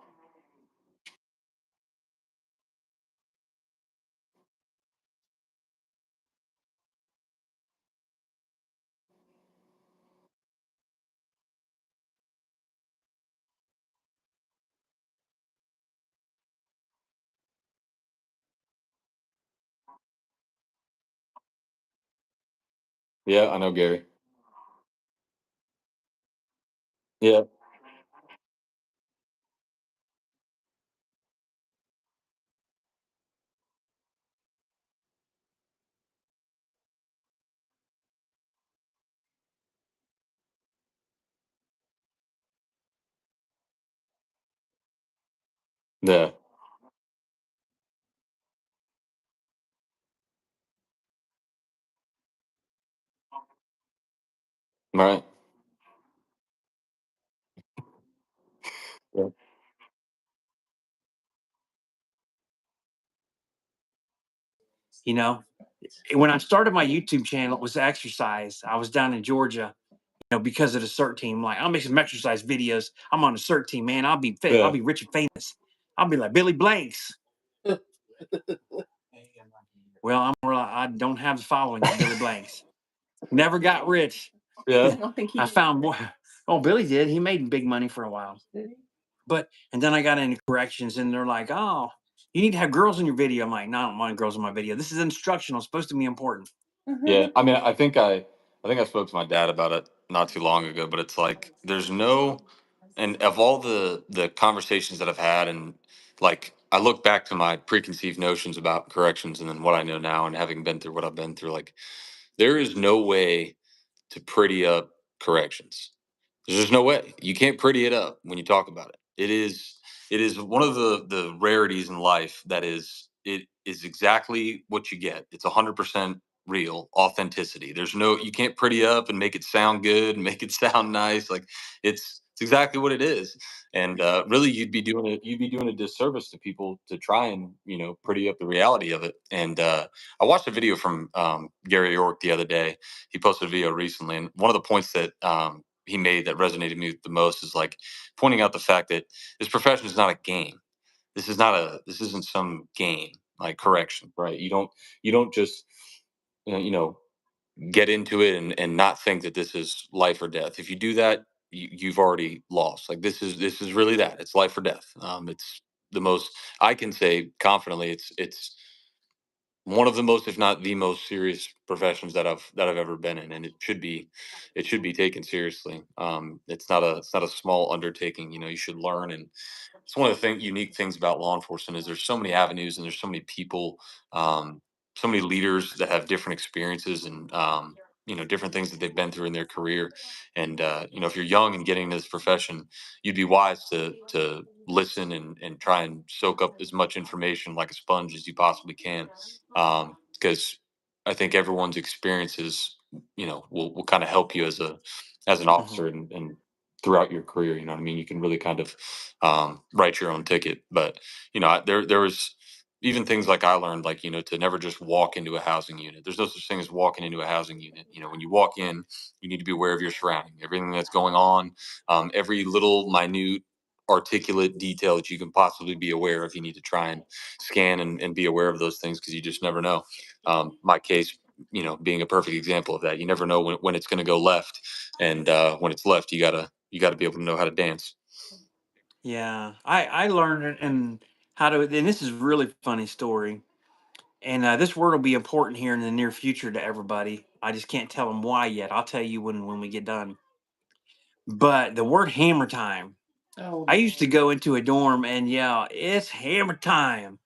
S2: Yeah, I know Gary. Yeah. Yeah. Right. Yeah.
S1: You know, when I started my YouTube channel, it was exercise. I was down in Georgia, because of the CERT team. Like, I'll make some exercise videos. I'm on the CERT team, man. I'll be fit. I'll
S2: Yeah.
S1: be rich and famous. I'll be like Billy Blanks. Well, I don't have the following of Billy Blanks. Never got rich.
S3: I
S2: Yeah.
S3: don't think he
S1: I
S3: did.
S1: found more. Oh, Billy did. He made big money for a while. But and then I got into corrections, and they're like, "Oh, you need to have girls in your video." I'm like, "No, I don't want girls in my video. This is instructional. It's supposed to be important."
S2: Yeah. I mean, I think I spoke to my dad about it not too long ago, but it's like there's no, and of all the conversations that I've had, and like I look back to my preconceived notions about corrections and then what I know now and having been through what I've been through, like there is no way to pretty up corrections. There's just no way. You can't pretty it up when you talk about it. It is one of the rarities in life that it is exactly what you get. It's 100% real authenticity. There's no, you can't pretty up and make it sound good and make it sound nice. Like it's exactly what it is. And really, you'd be doing a disservice to people to try and pretty up the reality of it. And I watched a video from Gary York the other day. He posted a video recently, and one of the points that he made that resonated me the most is like pointing out the fact that this profession is not a game. This isn't some game like correction, right? You don't just you know get into it and not think that this is life or death. If you do that, you've already lost. Like this is really that. It's life or death. It's the most I can say confidently. It's one of the most, if not the most serious professions that I've ever been in, and it should be taken seriously. It's not a small undertaking. You should learn, and it's one of the unique things about law enforcement is there's so many avenues and there's so many people, um, so many leaders that have different experiences and different things that they've been through in their career. And if you're young and getting into this profession, you'd be wise to listen and try and soak up as much information like a sponge as you possibly can, because I think everyone's experiences, will kind of help you as an
S1: Mhm.
S2: officer and throughout your career. You know what I mean? You can really kind of write your own ticket. But there was even things like I learned, like to never just walk into a housing unit. There's no such thing as walking into a housing unit. When you walk in, you need to be aware of your surrounding, everything that's going on, every little minute articulate detail that you can possibly be aware of. You need to try and scan and be aware of those things because you just never know. My case, being a perfect example of that. You never know when it's going to go left, and when it's left, you gotta be able to know how to dance.
S1: Yeah, I learned it and how to. And this is a really funny story. And this word will be important here in the near future to everybody. I just can't tell them why yet. I'll tell you when we get done. But the word hammer time.
S3: Oh,
S1: I used to go into a dorm and yell, "It's hammer time."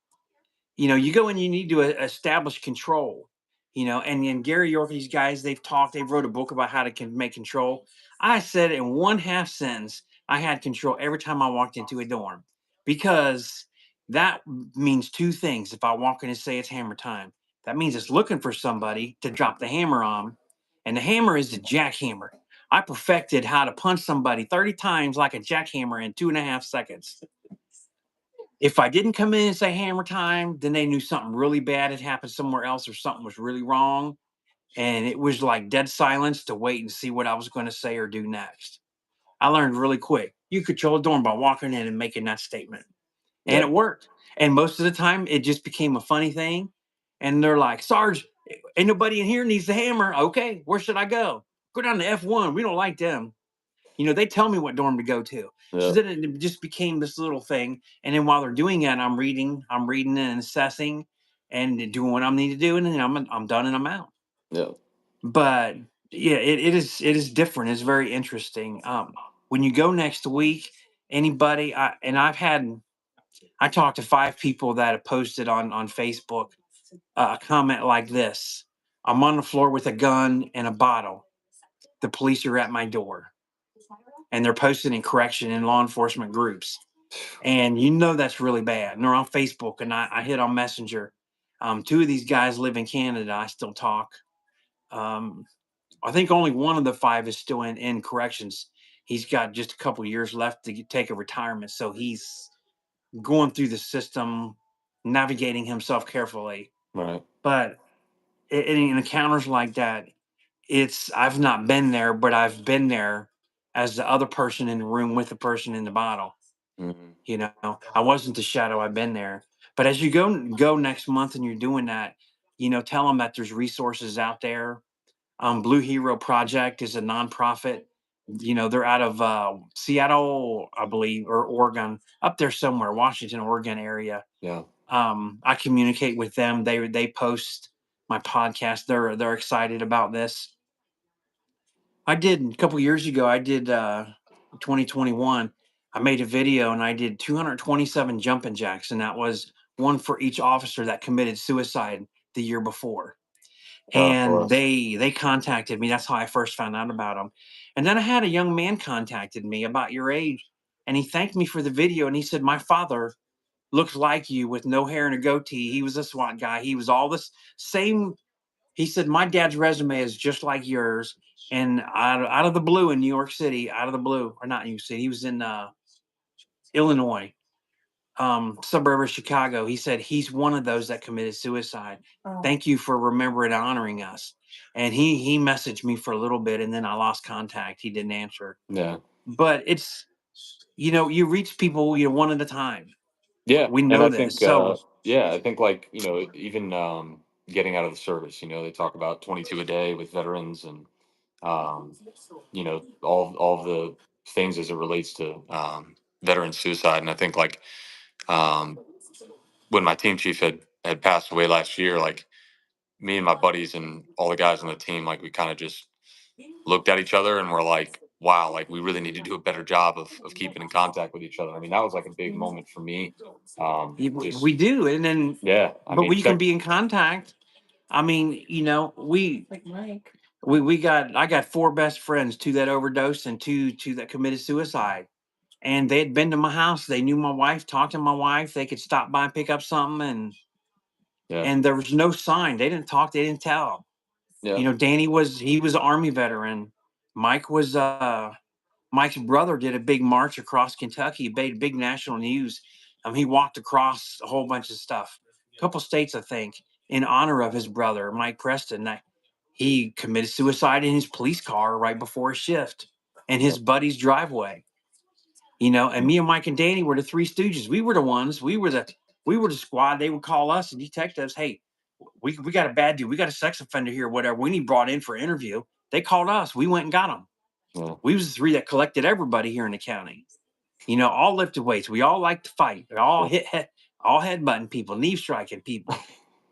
S1: You go in, you need to establish control. And Gary York, these guys, they've wrote a book about how to make control. I said in one half sentence, I had control every time I walked into a dorm because that means two things. If I walk in and say it's hammer time, that means it's looking for somebody to drop the hammer on. And the hammer is the jackhammer. I perfected how to punch somebody 30 times like a jackhammer in 2.5 seconds. If I didn't come in and say hammer time, then they knew something really bad had happened somewhere else or something was really wrong. And it was like dead silence to wait and see what I was going to say or do next. I learned really quick. You control a dorm by walking in and making that statement. And
S2: Yeah,
S1: it worked. And most of the time, it just became a funny thing. And they're like, Sarge, ain't nobody in here needs the hammer. Okay, where should I go? Go down to F1. We don't like them. They tell me what dorm to go to. So
S2: yeah,
S1: then it just became this little thing. And then while they're doing that, I'm reading and assessing and doing what I need to do. And then I'm done and I'm out.
S2: yeah.
S1: But yeah, it is different. It's very interesting. When you go next week, anybody, I talked to 5 people that have posted on Facebook a comment like this: I'm on the floor with a gun and a bottle. The police are at my door, and they're posted in correction in law enforcement groups. And that's really bad. And they're on Facebook, and I hit on Messenger. Two of these guys live in Canada. I still talk. Um, I think only one of the 5 is still in corrections. He's got just a couple years left to take a retirement, so he's going through the system, navigating himself carefully.
S2: Right.
S1: But in encounters like that, I've not been there, but I've been there as the other person in the room with the person in the bottle.
S2: Hmm.
S1: I wasn't the shadow. I've been there. But as you go next month and you're doing that, tell them that there's resources out there. Blue Hero Project is a nonprofit. They're out of Seattle, I believe, or Oregon, up there somewhere, Washington, Oregon area.
S2: Yeah.
S1: I communicate with them. They post my podcast. They're excited about this. I did a couple years ago. I did 2021. I made a video and I did 227 jumping jacks, and that was one for each officer that committed suicide the year before. And
S2: Well,
S1: they contacted me. That's how I first found out about them. And then I had a young man contacted me about your age, and he thanked me for the video. And he said, "My father looked like you with no hair and a goatee. He was a SWAT guy. He was all this same." He said, "My dad's resume is just like yours." And out of the blue in New York City, out of the blue, or not New York City, he was in Illinois, suburb of Chicago. He said he's one of those that committed suicide.
S3: oh.
S1: Thank you for remembering and honoring us. And he messaged me for a little bit, and then I lost contact. He didn't answer.
S2: yeah.
S1: But it's you reach people one at a time.
S2: Yeah,
S1: We
S2: and
S1: know
S2: I
S1: this.
S2: think,
S1: So
S2: yeah, I think like even getting out of the service, they talk about 22 a day with veterans, and all of the things as it relates to veteran suicide. And I think like um, when my team chief had passed away last year, like me and my buddies and all the guys on the team, like we kind of just looked at each other and were like, wow, like we really need to do a better job of keeping in contact with each other. I mean, that was like a big moment for me. Just
S1: we do, and then
S2: Yeah, I
S1: but
S2: mean,
S1: we can
S2: check.
S1: be in contact. I mean,
S3: Like Mike.
S1: I got 4 best friends, 2 that overdosed and two that committed suicide. And they had been to my house. They knew my wife, talked to my wife. They could stop by and pick up something,
S2: Yeah,
S1: and there was no sign. They didn't talk. They didn't tell.
S2: yeah,
S1: Danny he was an Army veteran. Mike was Mike's brother did a big march across Kentucky, made big national news. He walked across a whole bunch of stuff, a couple states, I think, in honor of his brother, Mike Preston. That he committed suicide in his police car right before his shift in
S2: yeah,
S1: his buddy's driveway. And me and Mike and Danny were the Three Stooges. We were the ones. We were the squad. They would call us and detect us. Hey, we got a bad dude. We got a sex offender here. Whatever. We need brought in for interview. They called us. We went and got them.
S2: Yeah.
S1: We was the three that collected everybody here in the county. All lifted weights. We all like to fight. We all all headbutting people, knee striking people,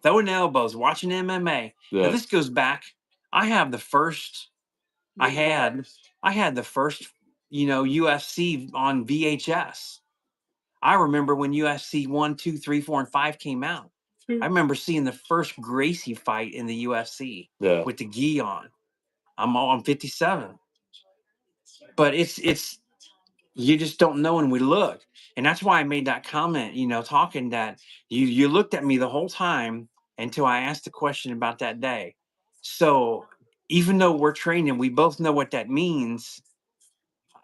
S1: throwing elbows, watching MMA. Now
S2: Yeah.
S1: this goes back. I have the first. I had the first, UFC on VHS. I remember when UFC 1, 2, 3, 4, and 5 came out. I remember seeing the first Gracie fight in the UFC
S2: Yeah.
S1: with the gi on. I'm 57, but it's you just don't know when we look, and that's why I made that comment. Talking that you looked at me the whole time until I asked the question about that day. So even though we're trained and we both know what that means,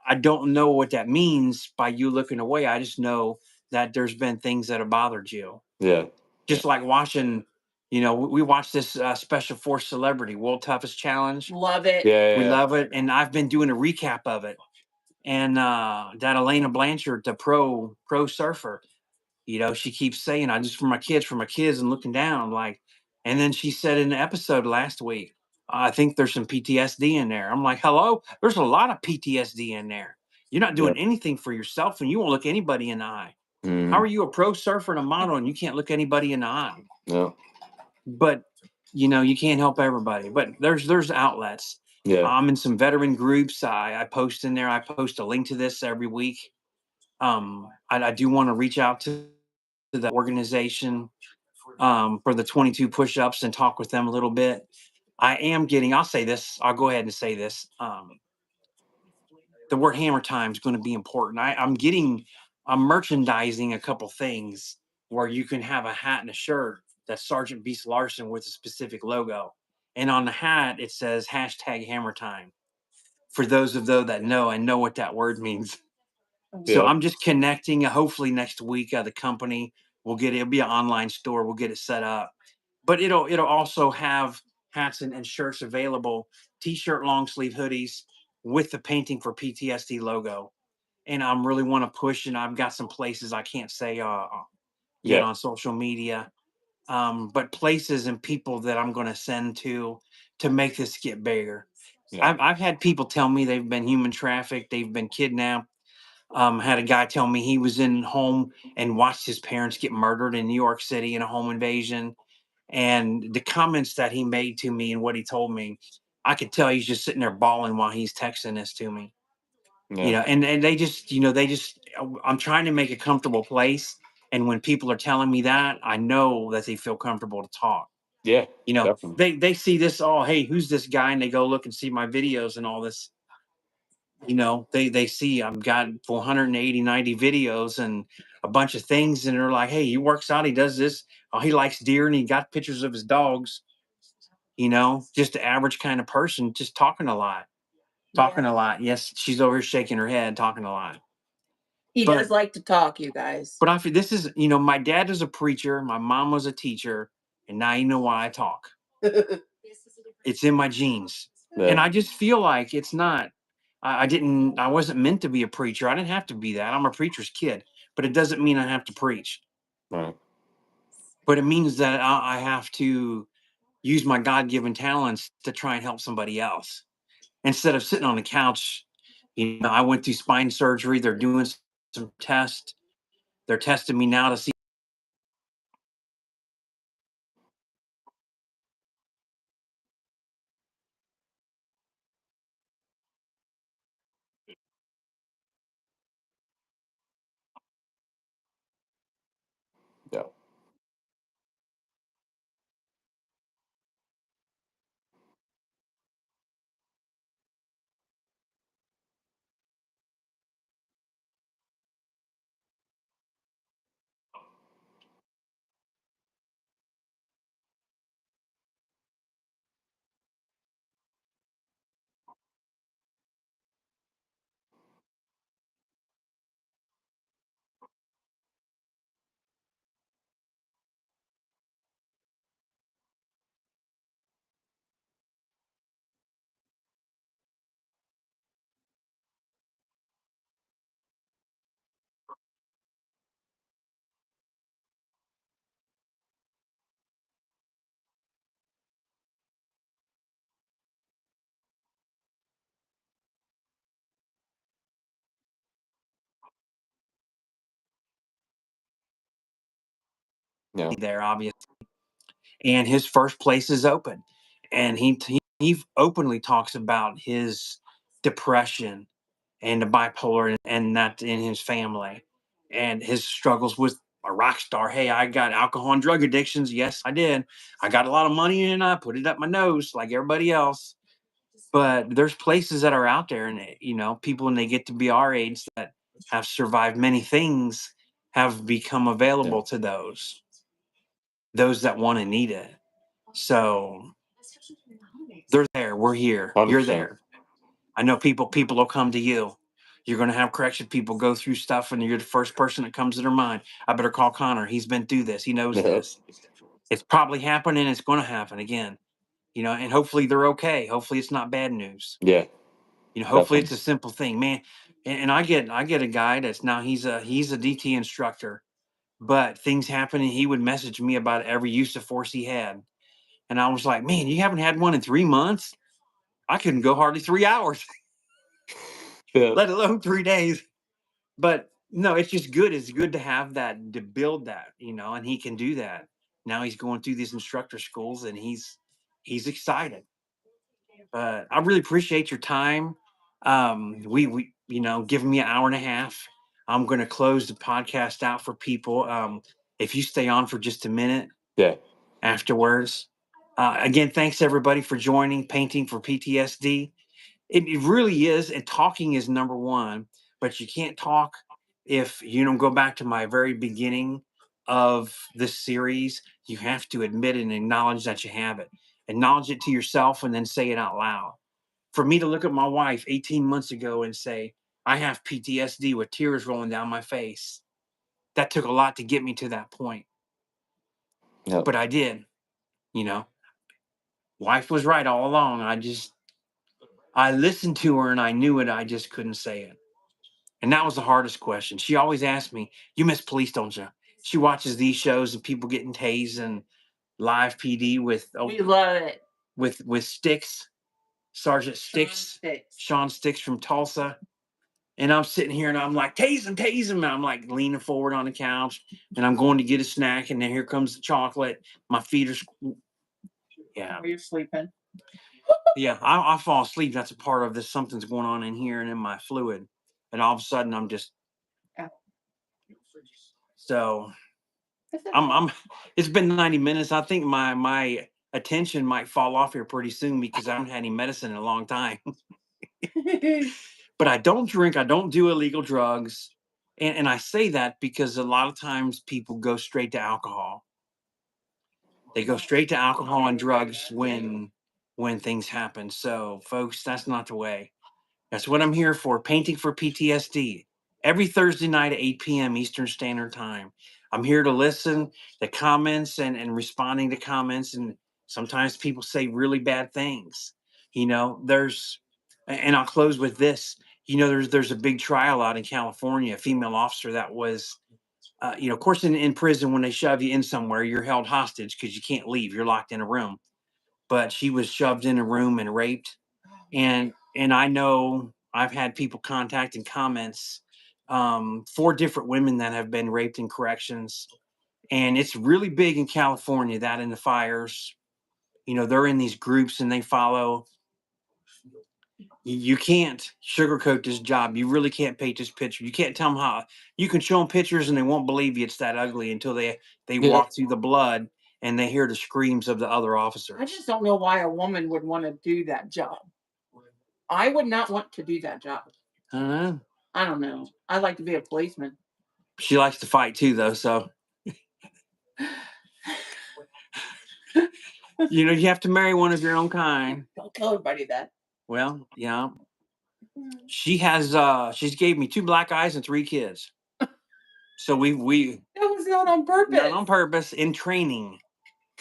S1: I don't know what that means by you looking away. I just know that there's been things that have bothered you.
S2: Yeah.
S1: Just like watching, we watched this Special Force Celebrity World Toughest Challenge.
S3: Love it.
S2: Yeah.
S1: We
S2: Yeah.
S1: love it, and I've been doing a recap of it. And that Elena Blanchard, the pro surfer, she keeps saying, "I just for my kids," and looking down like. And then she said in the episode last week, "I think there's some PTSD in there." I'm like, "Hello, there's a lot of PTSD in there. You're not
S2: Yeah.
S1: doing anything for yourself, and you won't look anybody in the eye. How
S2: Mhm.
S1: are you a pro surfer and a model, and you can't look anybody in the eye?"
S2: Yeah.
S1: But you can't help everybody. But there's outlets.
S2: Yeah.
S1: I'm in some veteran groups. I post in there. I post a link to this every week. I do want to reach out to the organization for the 22 push-ups and talk with them a little bit. I am getting. I'll say this. I'll go ahead and say this. The word hammer time is going to be important. I'm merchandising a couple things where you can have a hat and a shirt that's Sergeant Beast Larson with a specific logo. And on the hat, it says hashtag hammer time. For those of those that know and know what that word means. So
S2: Yeah.
S1: I'm just connecting. Hopefully next week, the company will get it. It'll be an online store. We'll get it set up, but it'll also have hats and shirts available, t-shirt, long sleeve hoodies with the painting for PTSD logo. And I'm really want to push, and I've got some places I can't say yet
S2: Yeah.
S1: on social media, but places and people that I'm going to send to make this get bigger.
S2: Yeah.
S1: I've had people tell me they've been human trafficked, they've been kidnapped. Had a guy tell me he was in home and watched his parents get murdered in New York City in a home invasion. And the comments that he made to me and what he told me, I could tell he's just sitting there bawling while he's texting this to me.
S2: Yeah.
S1: And I'm trying to make a comfortable place. And when people are telling me that, I know that they feel comfortable to talk.
S2: Yeah. Definitely.
S1: They see this, oh, hey, who's this guy? And they go look and see my videos and all this. They see I've got 480, 90 videos and a bunch of things, and they're like, hey, he works out, he does this, oh, he likes deer, and he got pictures of his dogs. Just the average kind of person, just talking a lot. Talking a lot. Yes, she's over here shaking her head, talking a lot.
S3: He
S1: But
S3: does like to talk, you guys.
S1: but I feel this is, my dad is a preacher, my mom was a teacher, and now you know why I talk. It's in my genes. And
S2: Yeah.
S1: I just feel like it's not. I wasn't meant to be a preacher. I didn't have to be that. I'm a preacher's kid, but it doesn't mean I have to preach.
S2: Right.
S1: But it means that I have to use my God given talents to try and help somebody else instead of sitting on the couch. I went through spine surgery. They're doing some tests. They're testing me now to see.
S2: Yeah. Yeah.
S1: there, obviously. And his first place is open. And he openly talks about his depression and the bipolar and that in his family and his struggles with a rock star. Hey, I got alcohol and drug addictions. Yes, I did. I got a lot of money and I put it up my nose like everybody else. But there's places that are out there, and people when they get to be our age that have survived many things have become available to those that want to need it. So they're there. We're here. You're
S2: 100%.
S1: there. I know people will come to you. You're going to have correction people go through stuff, and you're the first person that comes to their mind. I better call Connor. He's been through this. He knows
S2: Yep.
S1: this. It's probably happening. It's going to happen again. And hopefully they're okay. Hopefully it's not bad news.
S2: Yeah.
S1: Hopefully it's
S2: Definitely.
S1: a simple thing, man. And I get a guy that's now he's a DT instructor, but things happen, and he would message me about every use of force he had, and I was like, man, you haven't had one in 3 months. I couldn't go hardly 3 hours,
S2: Yeah.
S1: let alone 3 days. But no, it's just good. It's good to have that, to build that, and he can do that. Now he's going through these instructor schools, and he's excited. But I really appreciate your time. We giving me an hour and a half. I'm going to close the podcast out for people. If you stay on for just a minute
S2: Yeah.
S1: afterwards. Again, thanks everybody for joining Painting for PTSD. It really is, and talking is number one, but you can't talk if you don't go back to my very beginning of this series. You have to admit and acknowledge that you have it. Acknowledge it to yourself and then say it out loud. For me to look at my wife 18 months ago and say, I have PTSD with tears rolling down my face, that took a lot to get me to that point.
S2: Yep.
S1: But I did, you know. Wife was right all along. I listened to her and I knew it. I just couldn't say it. And that was the hardest question. She always asked me, you miss police, don't you? She watches these shows and people getting tased and live PD with
S3: We love it.
S1: with Sticks, Sergeant Sticks, Sean Sticks from Tulsa. And I'm sitting here and I'm like, tase him, tase him. And I'm like leaning forward on the couch and I'm going to get a snack. And then here comes the chocolate. My feet are, yeah.
S3: Are you sleeping?
S1: Yeah, I fall asleep. That's a part of this. Something's going on in here and in my fluid. And all of a sudden I'm just, so I'm it's been 90 minutes. I think my attention might fall off here pretty soon because I haven't had any medicine in a long time. But I don't drink, I don't do illegal drugs. And I say that because a lot of times people go straight to alcohol. They go straight to alcohol and drugs when things happen. So folks, that's not the way. That's what I'm here for, Painting for PTSD. Every Thursday night at 8 p.m. Eastern Standard Time. I'm here to listen to comments and responding to comments. And sometimes people say really bad things. And I'll close with this. There's a big trial out in California, a female officer that was, of course, in prison, when they shove you in somewhere, you're held hostage because you can't leave. You're locked in a room. But she was shoved in a room and raped. And I know I've had people contact and comments, 4 different women that have been raped in corrections, and it's really big in California. That in the fires, they're in these groups and they follow. You can't sugarcoat this job. You really can't paint this picture. You can't tell them how. You can show them pictures and they won't believe you. It's that ugly until they
S2: Yeah.
S1: walk through the blood and they hear the screams of the other
S3: I
S1: officers.
S3: just don't know why a woman would want to do that job. I would not want to do that job.
S1: I don't know.
S3: I don't know. I'd like to be a policeman.
S1: She likes to fight too, though. So you have to marry one of your own kind.
S3: Don't tell everybody that.
S1: Well, yeah. She's gave me 2 black eyes and 3 kids. So we
S3: That was not on purpose.
S1: not on purpose, in training.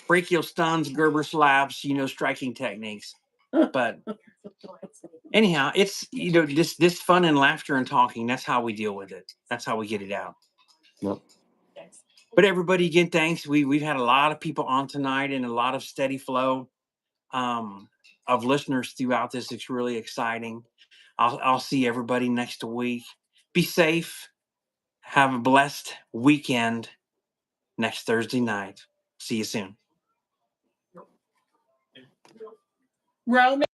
S1: Brachial stuns, Gerber slaps, striking techniques. But anyhow, it's this fun and laughter and talking. That's how we deal with it. That's how we get it out.
S2: Yep.
S1: But everybody, again, thanks. We've had a lot of people on tonight and a lot of steady flow of listeners throughout this. It's really exciting. I'll see everybody next week. Be safe. Have a blessed weekend. next Thursday night. See you soon.
S3: Roman.